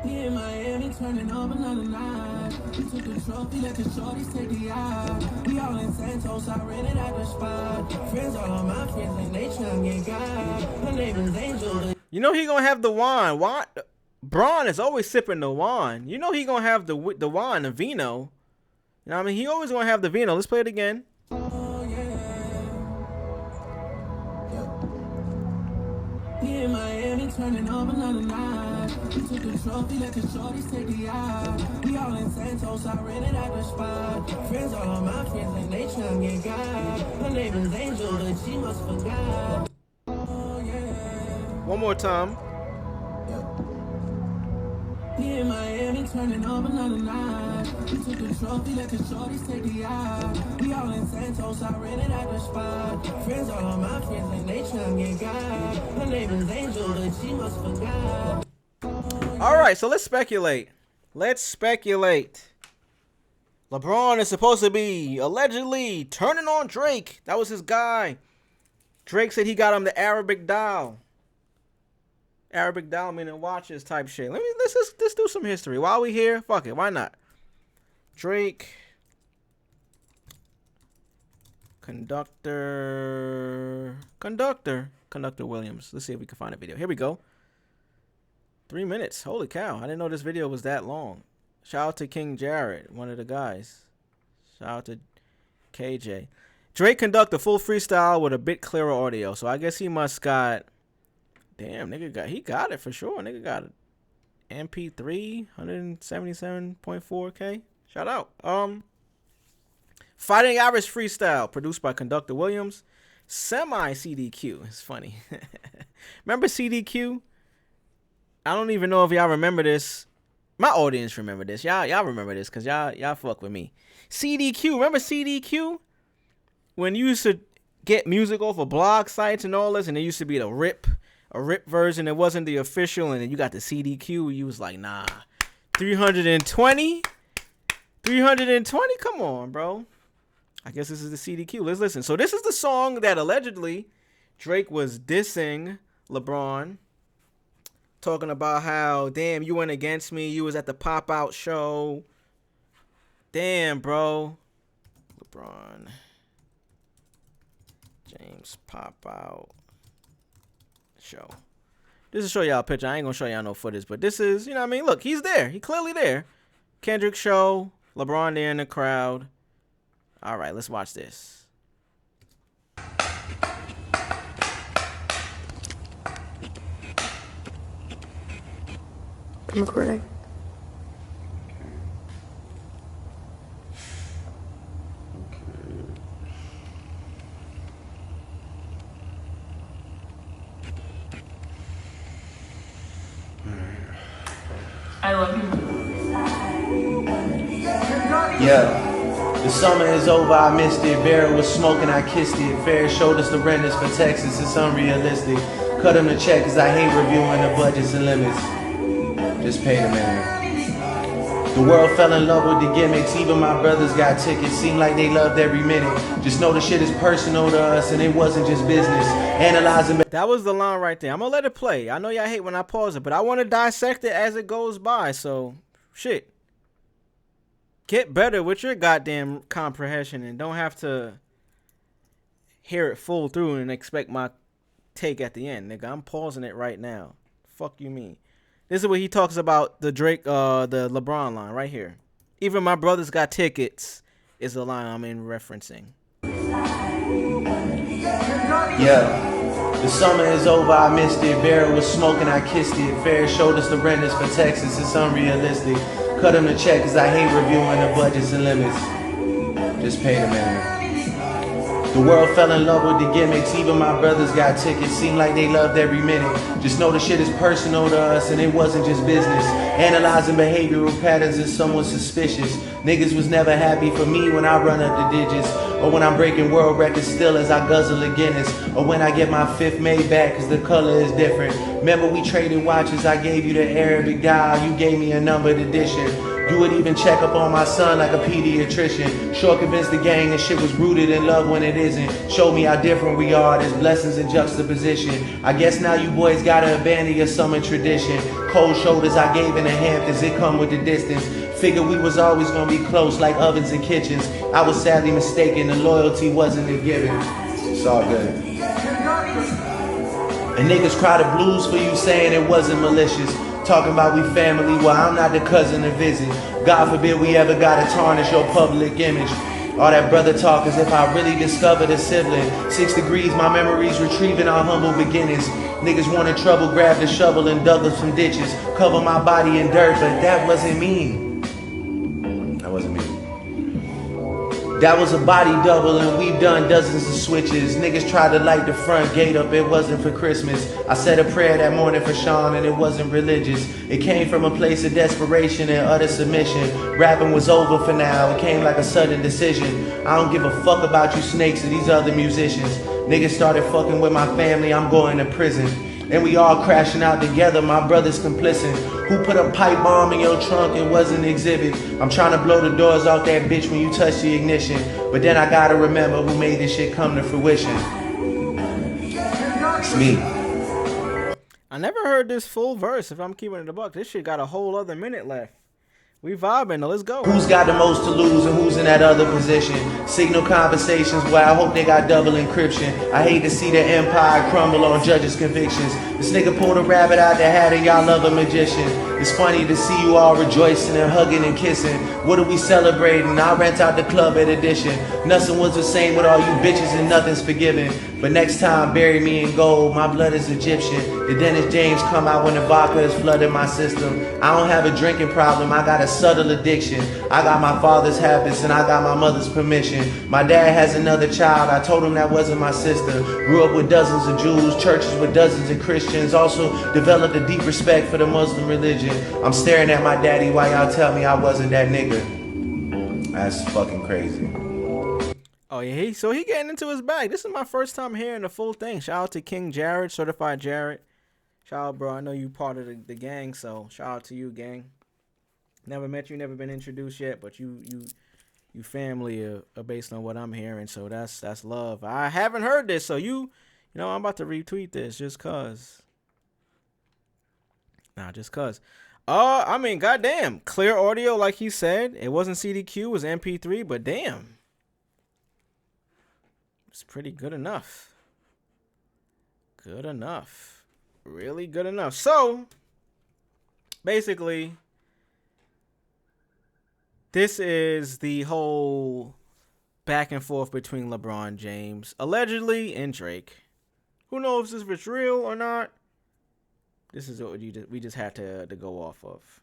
Me in Miami turning up another night. We took the trophy, let the shorties take the eye. We all in Santos, I rented out the spot. Friends all on my friends and they tryna get God. Her name is Angel. You know he gonna have the wine. Braun is always sipping the wine. You know he gonna have the wine, the vino. You know what I mean? He always gonna have the vino. Let's play it again. Me in Miami turning up another night. We took the trophy, let the shorties take the eye. We all in Santos, I rented out the spot. Friends all on my friends and they tryna get God. Her name is Angel, but she must forgot. One more time. Me in Miami turning up another night. We took the trophy, let the shorties take the eye. We all in Santos, I rented out the spot. Friends all on my friends and they tryna get God. Her name is Angel, but she must forgot. All right, so let's speculate. Let's speculate. LeBron is supposed to be allegedly turning on Drake. That was his guy. Drake said he got him the Arabic dial. Arabic dial meaning watches type shit. Let's do some history. While we here, fuck it, why not? Drake. Conductor Williams. Let's see if we can find a video. Here we go. 3 minutes. Holy cow. I didn't know this video was that long. Shout out to King Jared, one of the guys. Shout out to KJ. Drake conduct a full freestyle with a bit clearer audio. So I guess he must got... Damn, he got it for sure. Nigga got it. MP3, 177.4K. Shout out. Fighting Irish Freestyle, produced by Conductor Williams. Semi CDQ. It's funny. Remember CDQ? I don't even know if y'all remember this. My audience remember this. Y'all remember this because y'all fuck with me. CDQ. Remember CDQ? When you used to get music off of blog sites and all this, and there used to be a rip version. It wasn't the official, and then you got the CDQ. You was like, nah, 320? 320? Come on, bro. I guess this is the CDQ. Let's listen. So this is the song that allegedly Drake was dissing LeBron. Talking about how, damn, you went against me. You was at the Pop-Out show. Damn, bro. LeBron James Pop-Out show. This is show y'all a picture. I ain't gonna show y'all no footage, but this is, you know what I mean? Look, he's there. He clearly there. Kendrick show. LeBron there in the crowd. All right, let's watch this. I'm recording. I love you. Yeah, the summer is over, I missed it. Barrett was smoking, I kissed it. Fair showed us the renters for Texas, it's unrealistic. Cut him the check, cause I hate reviewing the budgets and limits. Just pay the man. The world fell in love with the gimmicks, even my brothers got tickets. Seemed like they loved every minute. Just know the shit is personal to us and it wasn't just business. Analyzing. That was the line right there. I'm gonna let it play. I know y'all hate when I pause it, but I want to dissect it as it goes by. So, shit. Get better with your goddamn comprehension and don't have to hear it full through and expect my take at the end, nigga. I'm pausing it right now. Fuck you mean? This is what he talks about the Drake, the LeBron line right here. Even my brothers got tickets is the line I'm in referencing. Yeah, the summer is over, I missed it. Barrel was smoking, I kissed it. Fair showed us the renters for Texas, it's unrealistic. Cut him the check, cause I hate reviewing the budgets and limits. Just pay the man. The world fell in love with the gimmicks, even my brothers got tickets. Seemed like they loved every minute. Just know the shit is personal to us and it wasn't just business. Analyzing behavioral patterns is somewhat suspicious. Niggas was never happy for me when I run up the digits. Or when I'm breaking world records still as I guzzle a Guinness. Or when I get my fifth made back cause the color is different. Remember we traded watches, I gave you the Arabic dial, you gave me a numbered edition. You would even check up on my son like a pediatrician. Sure convinced the gang that shit was rooted in love when it isn't. Show me how different we are, there's blessings in juxtaposition. I guess now you boys gotta abandon your summer tradition. Cold shoulders I gave in the Hamptons, it come with the distance. Figured we was always gonna be close like ovens and kitchens. I was sadly mistaken, the loyalty wasn't a given. It's all good. And niggas cry the blues for you saying it wasn't malicious. Talking about we family, well I'm not the cousin to visit. God forbid we ever gotta tarnish your public image. All that brother talk as if I really discovered a sibling. 6 degrees, my memories retrieving our humble beginnings. Niggas wanted trouble, grabbed a shovel and dug up some ditches. Cover my body in dirt, but that wasn't me. That wasn't me. That was a body double and we've done dozens of switches. Niggas tried to light the front gate up, it wasn't for Christmas. I said a prayer that morning for Sean and it wasn't religious. It came from a place of desperation and utter submission. Rapping was over for now, it came like a sudden decision. I don't give a fuck about you snakes or these other musicians. Niggas started fucking with my family, I'm going to prison. And we all crashing out together, my brother's complicit. Who put a pipe bomb in your trunk? It wasn't exhibit. I'm trying to blow the doors off that bitch when you touch the ignition. But then I gotta remember who made this shit come to fruition. It's me. I never heard this full verse, if I'm keeping it a buck. This shit got a whole other minute left. We vibing, let's go. Who's got the most to lose and who's in that other position? Signal conversations where I hope they got double encryption. I hate to see the empire crumble on judges' convictions. This nigga pulled a rabbit out the hat and y'all love a magician. It's funny to see you all rejoicing and hugging and kissing. What are we celebrating? I'll rent out the club at Edition. Nothing was the same with all you bitches and nothing's forgiven. But next time, bury me in gold. My blood is Egyptian. The Dennis James come out when the vodka is flooding my system. I don't have a drinking problem. I got a subtle addiction. I got my father's habits and I got my mother's permission. My dad has another child. I told him that wasn't my sister. Grew up with dozens of Jews, churches with dozens of Christians. Also developed a deep respect for the Muslim religion. I'm staring at my daddy while y'all tell me I wasn't that nigga. That's fucking crazy. Oh yeah, so he getting into his bag. This is my first time hearing the full thing. Shout out to King Jared, Certified Jared. Shout out, bro. I know you part of the gang, so shout out to you, gang. Never met you, never been introduced yet, but you family are based on what I'm hearing, so that's love. I haven't heard this, so you know I'm about to retweet this just cause. Just cause. I mean, goddamn, clear audio, like he said. It wasn't CDQ, it was MP3, but damn. It's pretty good enough. Good enough. Really good enough. So, basically, this is the whole back and forth between LeBron James, allegedly, and Drake. Who knows if it's real or not? This is what we just had to go off of.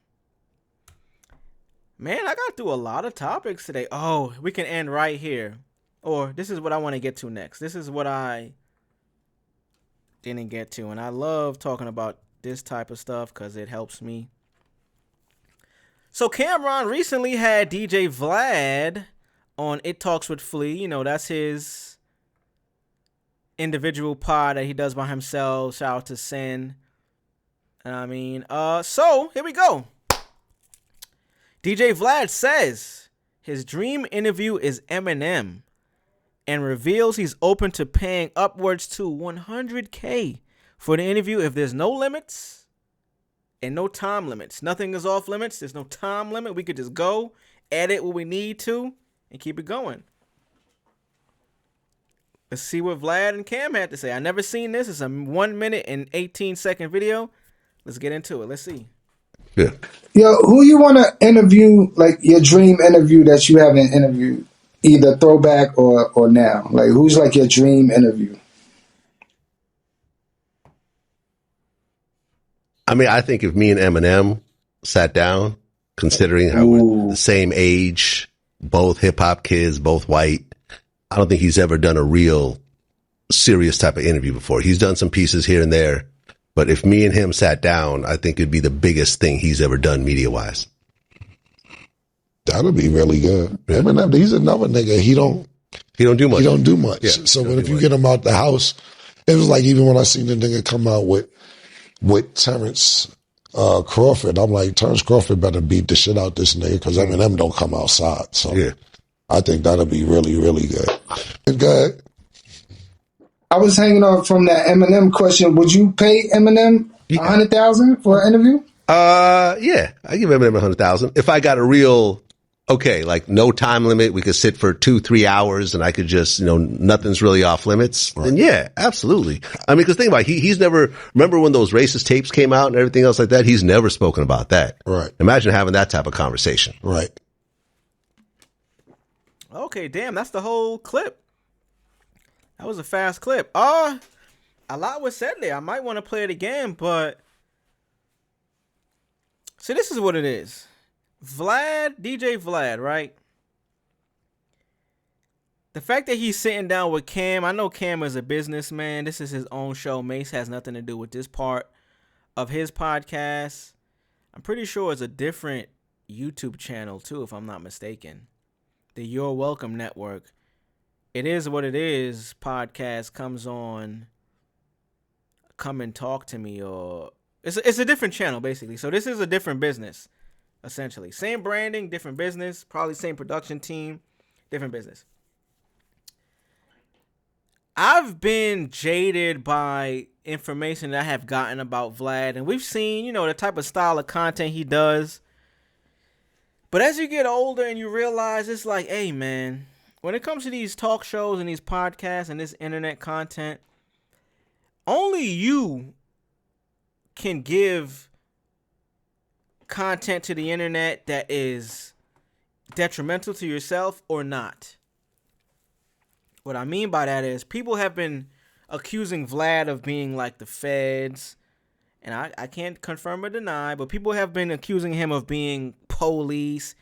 Man, I got through a lot of topics today. Oh, we can end right here. Or this is what I want to get to next. This is what I didn't get to. And I love talking about this type of stuff because it helps me. So Cameron recently had DJ Vlad on It Talks with Flea. You know, that's his individual pod that he does by himself. Shout out to Sin. I mean, so here we go. DJ Vlad says his dream interview is Eminem and reveals he's open to paying upwards to $100K for the interview if there's no limits and no time limits. Nothing is off limits. There's no time limit. We could just go, edit what we need to, and keep it going. Let's see what Vlad and Cam had to say. I never seen this. It's a 1 minute and 18-second video. Let's get into it. Let's see. Yeah. Yo, who you want to interview, like your dream interview that you haven't interviewed, either throwback or now? Like, who's like your dream interview? I mean, I think if me and Eminem sat down, considering how we're the same age, both hip hop kids, both white, I don't think he's ever done a real serious type of interview before. He's done some pieces here and there, but if me and him sat down, I think it'd be the biggest thing he's ever done media wise. That'll be really good. Eminem, he's another nigga. He don't do much. He don't do much. Yeah, so if you get him out the house, it was like even when I seen the nigga come out with Terrence Crawford, I'm like, Terrence Crawford better beat the shit out this nigga because Eminem don't come outside. So yeah. I think that'll be really, really good. Good. I was hanging on from that Eminem question. Would you pay Eminem $100,000 for an interview? Yeah, I give Eminem $100,000 if I got a real like no time limit. We could sit for 2-3 hours, and I could just nothing's really off limits. Right. Then yeah, absolutely. I mean, because think about it, he's never remember when those racist tapes came out and everything else like that. He's never spoken about that. Right. Imagine having that type of conversation. Right. Okay, damn, that's the whole clip. That was a fast clip. A lot was said there. I might want to play it again, but so this is what it is. DJ Vlad, right? The fact that he's sitting down with Cam, I know Cam is a businessman. This is his own show. Mace has nothing to do with this part of his podcast. I'm pretty sure it's a different YouTube channel too, if I'm not mistaken. The You're Welcome Network. It Is What It Is podcast comes on Come and Talk to Me, or it's a different channel basically. So this is a different business, essentially. Same branding, different business, probably same production team, different business. I've been jaded by information that I have gotten about Vlad, and we've seen, the type of style of content he does. But as you get older and you realize it's like, hey, man, when it comes to these talk shows and these podcasts and this internet content, only you can give content to the internet that is detrimental to yourself or not. What I mean by that is people have been accusing Vlad of being like the feds, and I can't confirm or deny, but people have been accusing him of being police,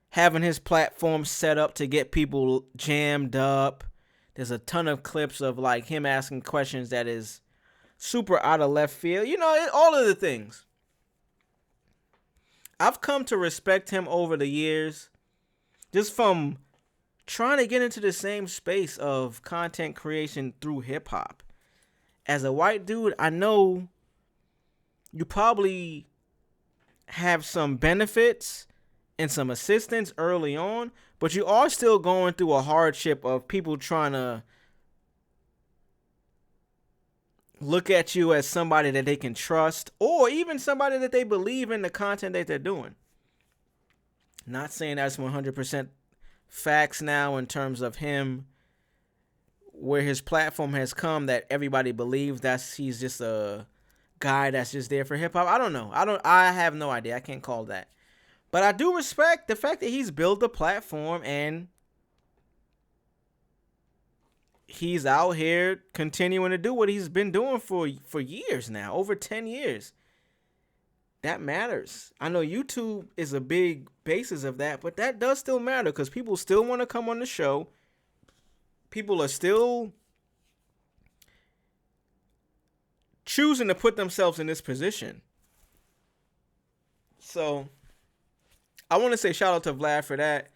having his platform set up to get people jammed up. There's a ton of clips of like him asking questions that is super out of left field. All of the things. I've come to respect him over the years just from trying to get into the same space of content creation through hip hop. As a white dude, I know you probably have some benefits and some assistance early on, but you are still going through a hardship of people trying to look at you as somebody that they can trust, or even somebody that they believe in the content that they're doing. Not saying that's 100% facts now in terms of him, where his platform has come, that everybody believes he's just a guy that's just there for hip hop. I don't know. I have no idea. I can't call that. But I do respect the fact that he's built a platform and he's out here continuing to do what he's been doing for years now, over 10 years. That matters. I know YouTube is a big basis of that, but that does still matter because people still want to come on the show. People are still choosing to put themselves in this position. So I want to say shout out to Vlad for that.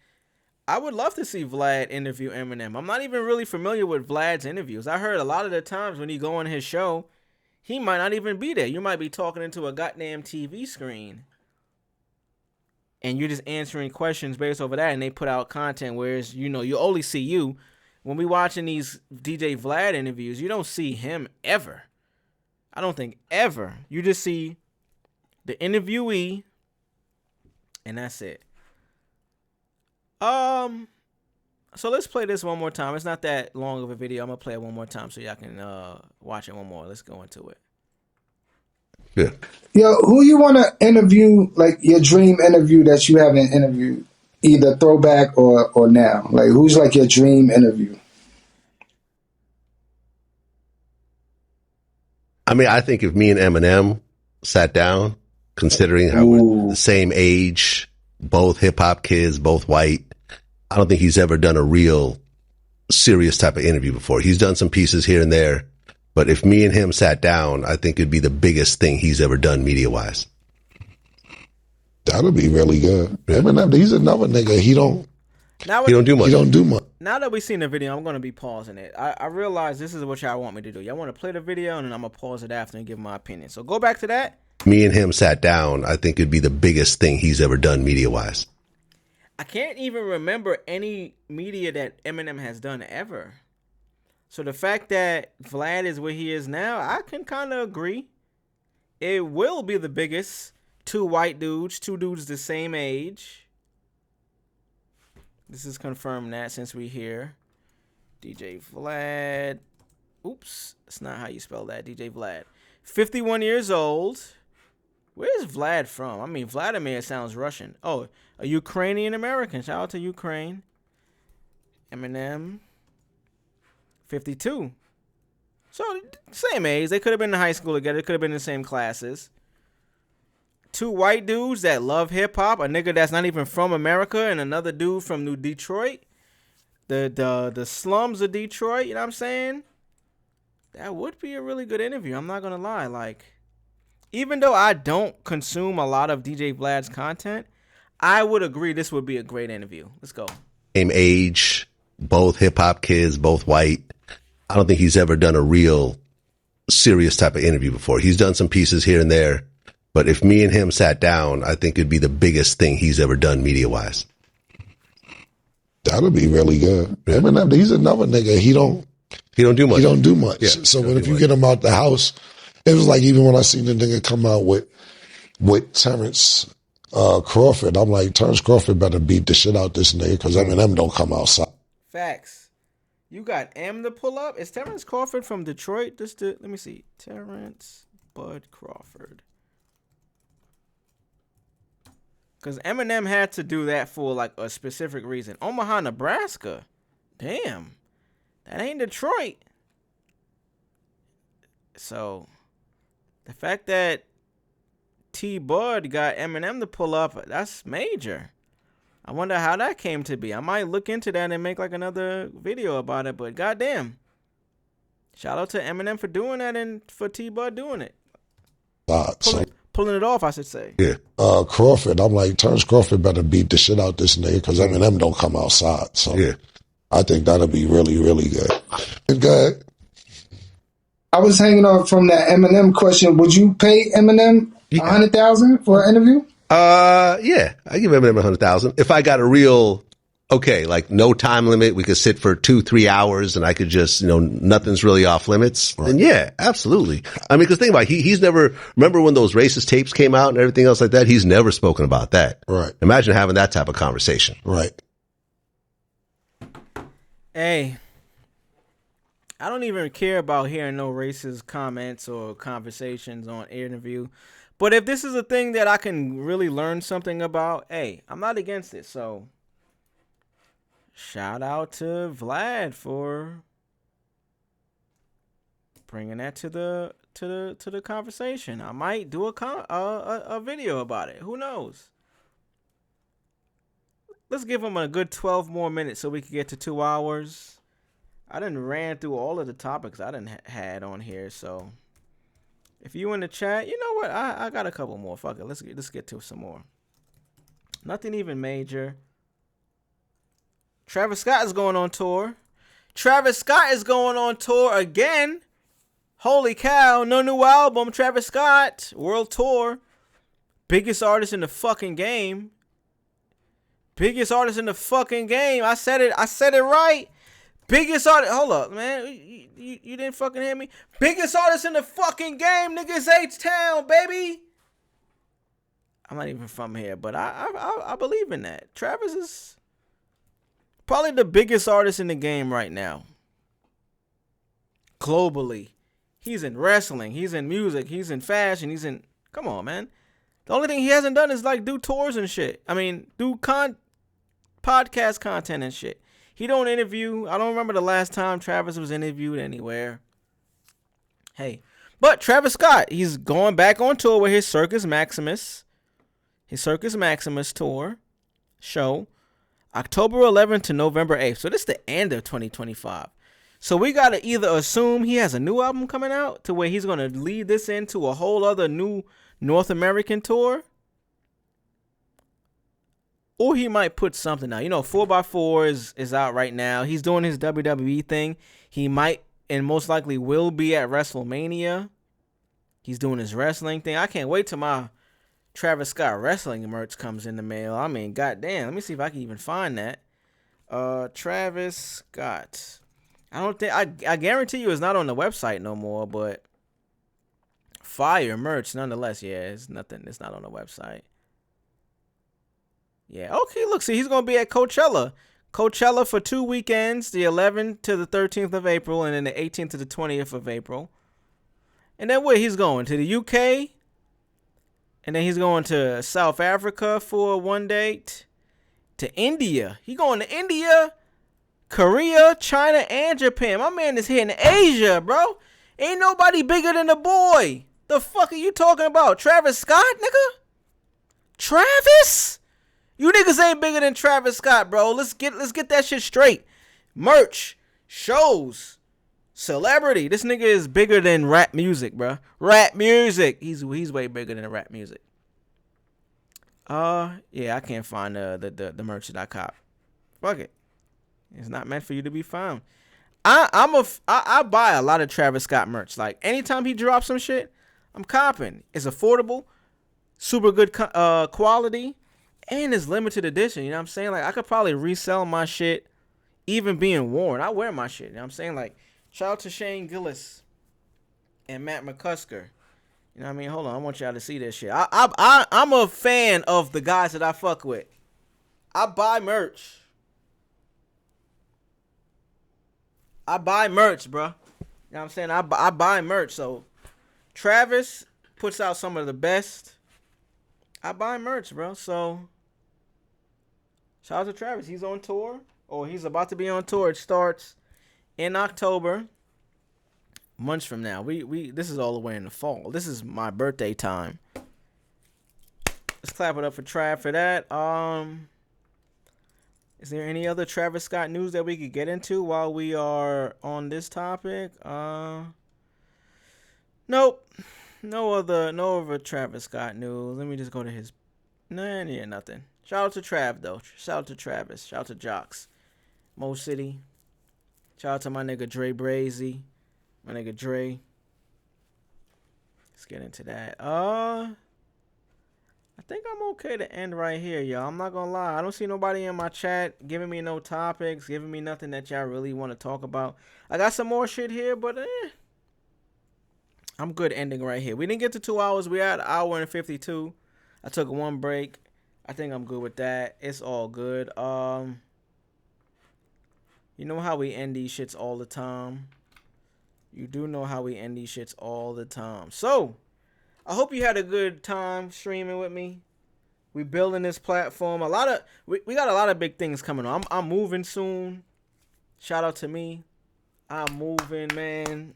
I would love to see Vlad interview Eminem. I'm not even really familiar with Vlad's interviews. I heard a lot of the times when you go on his show, he might not even be there. You might be talking into a goddamn TV screen. and you're just answering questions based over that, and they put out content, whereas, you know, you only see you. When we watching these DJ Vlad interviews, you don't see him ever. I don't think ever. You just see the interviewee, and that's it. So let's play this one more time. It's not that long of a video. I'm gonna play it one more time so y'all can watch it one more. Let's go into it. Yeah. Yo, who you want to interview, like your dream interview that you haven't interviewed, either throwback or now? Like, who's like your dream interview? I mean, I think if me and Eminem sat down, considering how we're the same age, both hip hop kids, both white, I don't think he's ever done a real serious type of interview before. He's done some pieces here and there, but if me and him sat down, I think it'd be the biggest thing he's ever done media wise. That'll be really good. Eminem, he's another nigga. He don't do much. He don't do much. Now that we've seen the video, I'm going to be pausing it. I realize this is what y'all want me to do. Y'all want to play the video, and then I'm going to pause it after and give my opinion. So go back to that. Me and him sat down, I think it'd be the biggest thing he's ever done media wise. I can't even remember any media that Eminem has done ever. So the fact that Vlad is where he is now, I can kind of agree. It will be the biggest. Two white dudes, two dudes the same age. This is confirming that since we here. DJ Vlad. Oops, that's not how you spell that. DJ Vlad. 51 years old. Where's Vlad from? I mean, Vladimir sounds Russian. Oh, a Ukrainian American. Shout out to Ukraine. Eminem. 52. So, same age. They could have been in high school together. They could have been in the same classes. Two white dudes that love hip-hop. A nigga that's not even from America. And another dude from New Detroit. The slums of Detroit. You know what I'm saying? That would be a really good interview. I'm not going to lie. Like, even though I don't consume a lot of DJ Vlad's content, I would agree this would be a great interview. Let's go. Same age, both hip hop kids, both white. I don't think he's ever done a real serious type of interview before. He's done some pieces here and there, but if me and him sat down, I think it'd be the biggest thing he's ever done media wise. That'll be really good. Eminem, he's another nigga. He don't do much. He don't do much. Yeah, so if you get him out the house, it was like even when I seen the nigga come out with Terrence Crawford, I'm like, Terrence Crawford better beat the shit out this nigga because Eminem don't come outside. Facts. You got M to pull up. Is Terrence Crawford from Detroit? Let me see. Terrence Bud Crawford. Because Eminem had to do that for like a specific reason. Omaha, Nebraska. Damn. That ain't Detroit. So, the fact that T Bud got Eminem to pull up, that's major. I wonder how that came to be. I might look into that and make like another video about it, but goddamn. Shout out to Eminem for doing that and for T Bud doing it. Pulling it off, I should say. Yeah. Crawford, I'm like, Terrence Crawford better beat the shit out this nigga because Eminem don't come outside. So yeah. I think that'll be really, really good. Good. I was hanging on from that Eminem question. Would you pay Eminem $100,000 for an interview? Yeah, I give Eminem $100,000 if I got a real like no time limit. We could sit for 2-3 hours, and I could just nothing's really off limits. Right. Then yeah, absolutely. I mean, because think about it, he's never remember when those racist tapes came out and everything else like that. He's never spoken about that. Right. Imagine having that type of conversation. Right. Hey, I don't even care about hearing no racist comments or conversations on interview. But if this is a thing that I can really learn something about, hey, I'm not against it. So, shout out to Vlad for bringing that to the conversation. I might do a video about it. Who knows? Let's give him a good 12 more minutes so we can get to 2 hours. I done ran through all of the topics I done had on here, so if you in the chat, you know what? I got a couple more. Fuck it. Let's get to some more. Nothing even major. Travis Scott is going on tour. Travis Scott is going on tour again. Holy cow. No new album. Travis Scott. World tour. Biggest artist in the fucking game. Biggest artist in the fucking game. I said it right. Biggest artist. Hold up, man. You didn't fucking hear me? Biggest artist in the fucking game, niggas. H-Town, baby. I'm not even from here, but I believe in that. Travis is probably the biggest artist in the game right now. Globally. He's in wrestling. He's in music. He's in fashion. He's in... Come on, man. The only thing he hasn't done is like do tours and shit. I mean, do podcast content and shit. He don't interview. I don't remember the last time Travis was interviewed anywhere. Hey. But Travis Scott, he's going back on tour with his Circus Maximus. His Circus Maximus tour show. October 11th to November 8th. So this is the end of 2025. So we got to either assume he has a new album coming out to where he's going to lead this into a whole other new North American tour. Or he might put something out. You know, 4x4 is out right now. He's doing his WWE thing. He might and most likely will be at WrestleMania. He's doing his wrestling thing. I can't wait till my Travis Scott wrestling merch comes in the mail. I mean, goddamn. Let me see if I can even find that. Travis Scott. I don't think I guarantee you it's not on the website no more, but fire merch nonetheless. Yeah, it's nothing. It's not on the website. Yeah, okay, look, see, he's going to be at Coachella. Coachella for 2 weekends, the 11th to the 13th of April, and then the 18th to the 20th of April. And then where he's going? To the UK? And then he's going to South Africa for one date. To India. He going to India, Korea, China, and Japan. My man is here in Asia, bro. Ain't nobody bigger than the boy. The fuck are you talking about? Travis Scott, nigga? Travis? You niggas ain't bigger than Travis Scott, bro. Let's get that shit straight. Merch, shows, celebrity. This nigga is bigger than rap music, bro. Rap music. He's way bigger than rap music. Yeah, I can't find the merch that I cop. Fuck it. It's not meant for you to be found. I buy a lot of Travis Scott merch. Like anytime he drops some shit, I'm copping. It's affordable, super good quality. And it's limited edition, you know what I'm saying? Like, I could probably resell my shit even being worn. I wear my shit, you know what I'm saying? Like, shout out to Shane Gillis and Matt McCusker. You know what I mean? Hold on, I want y'all to see this shit. I'm a fan of the guys that I fuck with. I buy merch. I buy merch, bro. You know what I'm saying? I buy merch. So, Travis puts out some of the best. I buy merch, bro. So, shout out to Travis. He's on tour, or he's about to be on tour. It starts in October, months from now. We this is all the way in the fall. This is my birthday time. Let's clap it up for Trav for that. Is there any other Travis Scott news that we could get into while we are on this topic? Nope. No other Travis Scott news. Let me just go to his. Yeah, nothing. Shout out to Trav though. Shout out to Travis. Shout out to Jocks. Mo City. Shout out to my nigga Dre Brazy. My nigga Dre. Let's get into that. I think I'm okay to end right here, y'all. I'm not gonna lie. I don't see nobody in my chat giving me no topics, giving me nothing that y'all really want to talk about. I got some more shit here, but I'm good ending right here. We didn't get to 2 hours. We had an hour and 52. I took one break. I think I'm good with that. It's all good. You know how we end these shits all the time. You do know how we end these shits all the time. So, I hope you had a good time streaming with me. We building this platform. We got a lot of big things coming on. I'm moving soon. Shout out to me. I'm moving, man.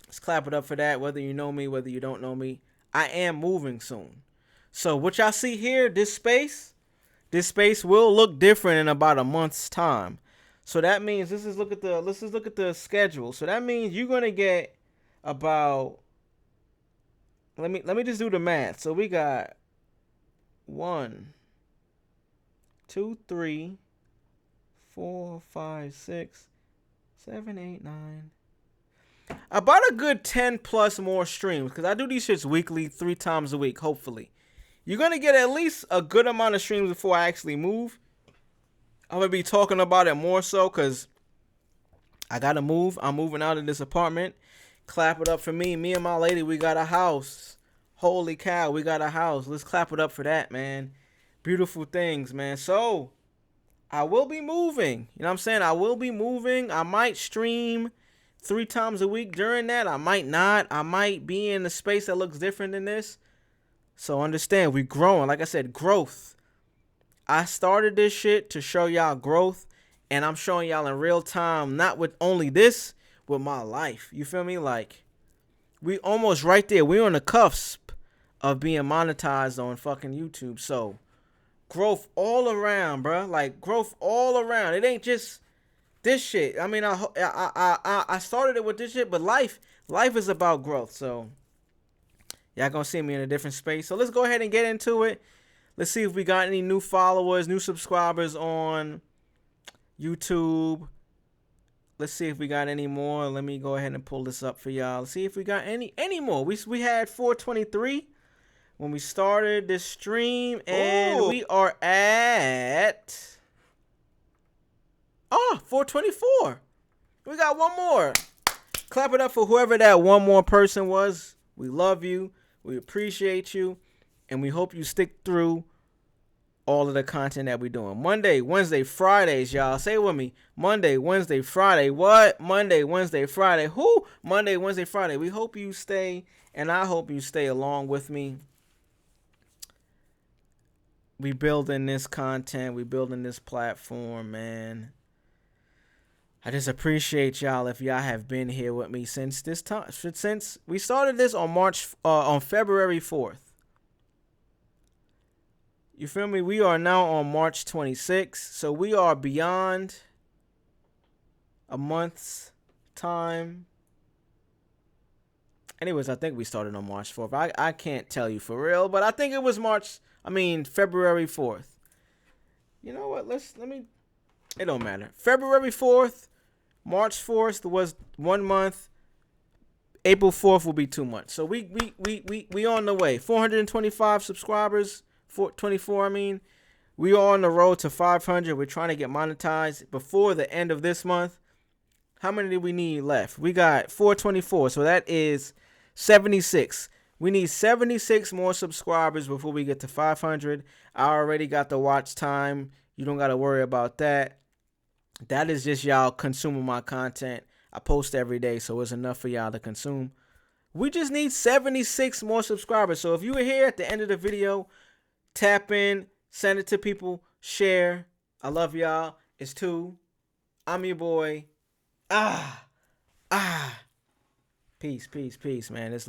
Let's clap it up for that. Whether you know me, whether you don't know me, I am moving soon. So what y'all see here, this space will look different in about a month's time. So that means let's just look at the schedule. So that means you're gonna get about. Let me just do the math. So we got 1, 2, 3, 4, 5, 6, 7, 8, 9. About a good 10 plus more streams, because I do these shits weekly, 3 times a week, hopefully. you're going to get at least a good amount of streams before I actually move. I'm going to be talking about it more so because I got to move. I'm moving out of this apartment. Clap it up for me. Me and my lady, we got a house. Holy cow, we got a house. Let's clap it up for that, man. Beautiful things, man. So, I will be moving. You know what I'm saying? I will be moving. I might stream 3 times a week during that. I might not. I might be in a space that looks different than this. So understand, we growing. Like I said, growth. I started this shit to show y'all growth. And I'm showing y'all in real time, not with only this, with my life. You feel me? Like, we almost right there. We're on the cusp of being monetized on fucking YouTube. So, growth all around, bro. Like, growth all around. It ain't just this shit. I mean, I started it with this shit, but life is about growth. So, y'all gonna see me in a different space. So, let's go ahead and get into it. Let's see if we got any new followers, new subscribers on YouTube. Let's see if we got any more. Let me go ahead and pull this up for y'all. See if we got any more. We had 423 when we started this stream, and we are at 424. We got one more. Clap it up for whoever that one more person was. We love you. We appreciate you, and we hope you stick through all of the content that we're doing. Monday, Wednesday, Fridays, y'all. Say it with me. Monday, Wednesday, Friday. What? Monday, Wednesday, Friday. Who? Monday, Wednesday, Friday. We hope you stay, and I hope you stay along with me. We building this content. We building this platform, man. I just appreciate y'all if y'all have been here with me since this time. Since we started this on February 4th. You feel me? We are now on March 26th. So we are beyond a month's time. Anyways, I think we started on March 4th. I can't tell you for real, but I think it was February 4th. You know what? It don't matter. February 4th, March 4th was 1 month. April 4th will be 2 months. So we on the way. 425 subscribers. 424, I mean. We are on the road to 500. We're trying to get monetized before the end of this month. How many do we need left? We got 424, so that is 76. We need 76 more subscribers before we get to 500. I already got the watch time. You don't got to worry about that. That is just y'all consuming my content. I post every day, so it's enough for y'all to consume. We just need 76 more subscribers. So if you were here at the end of the video, tap in, send it to people, share. I love y'all. It's 2. I'm your boy. Peace, man. It's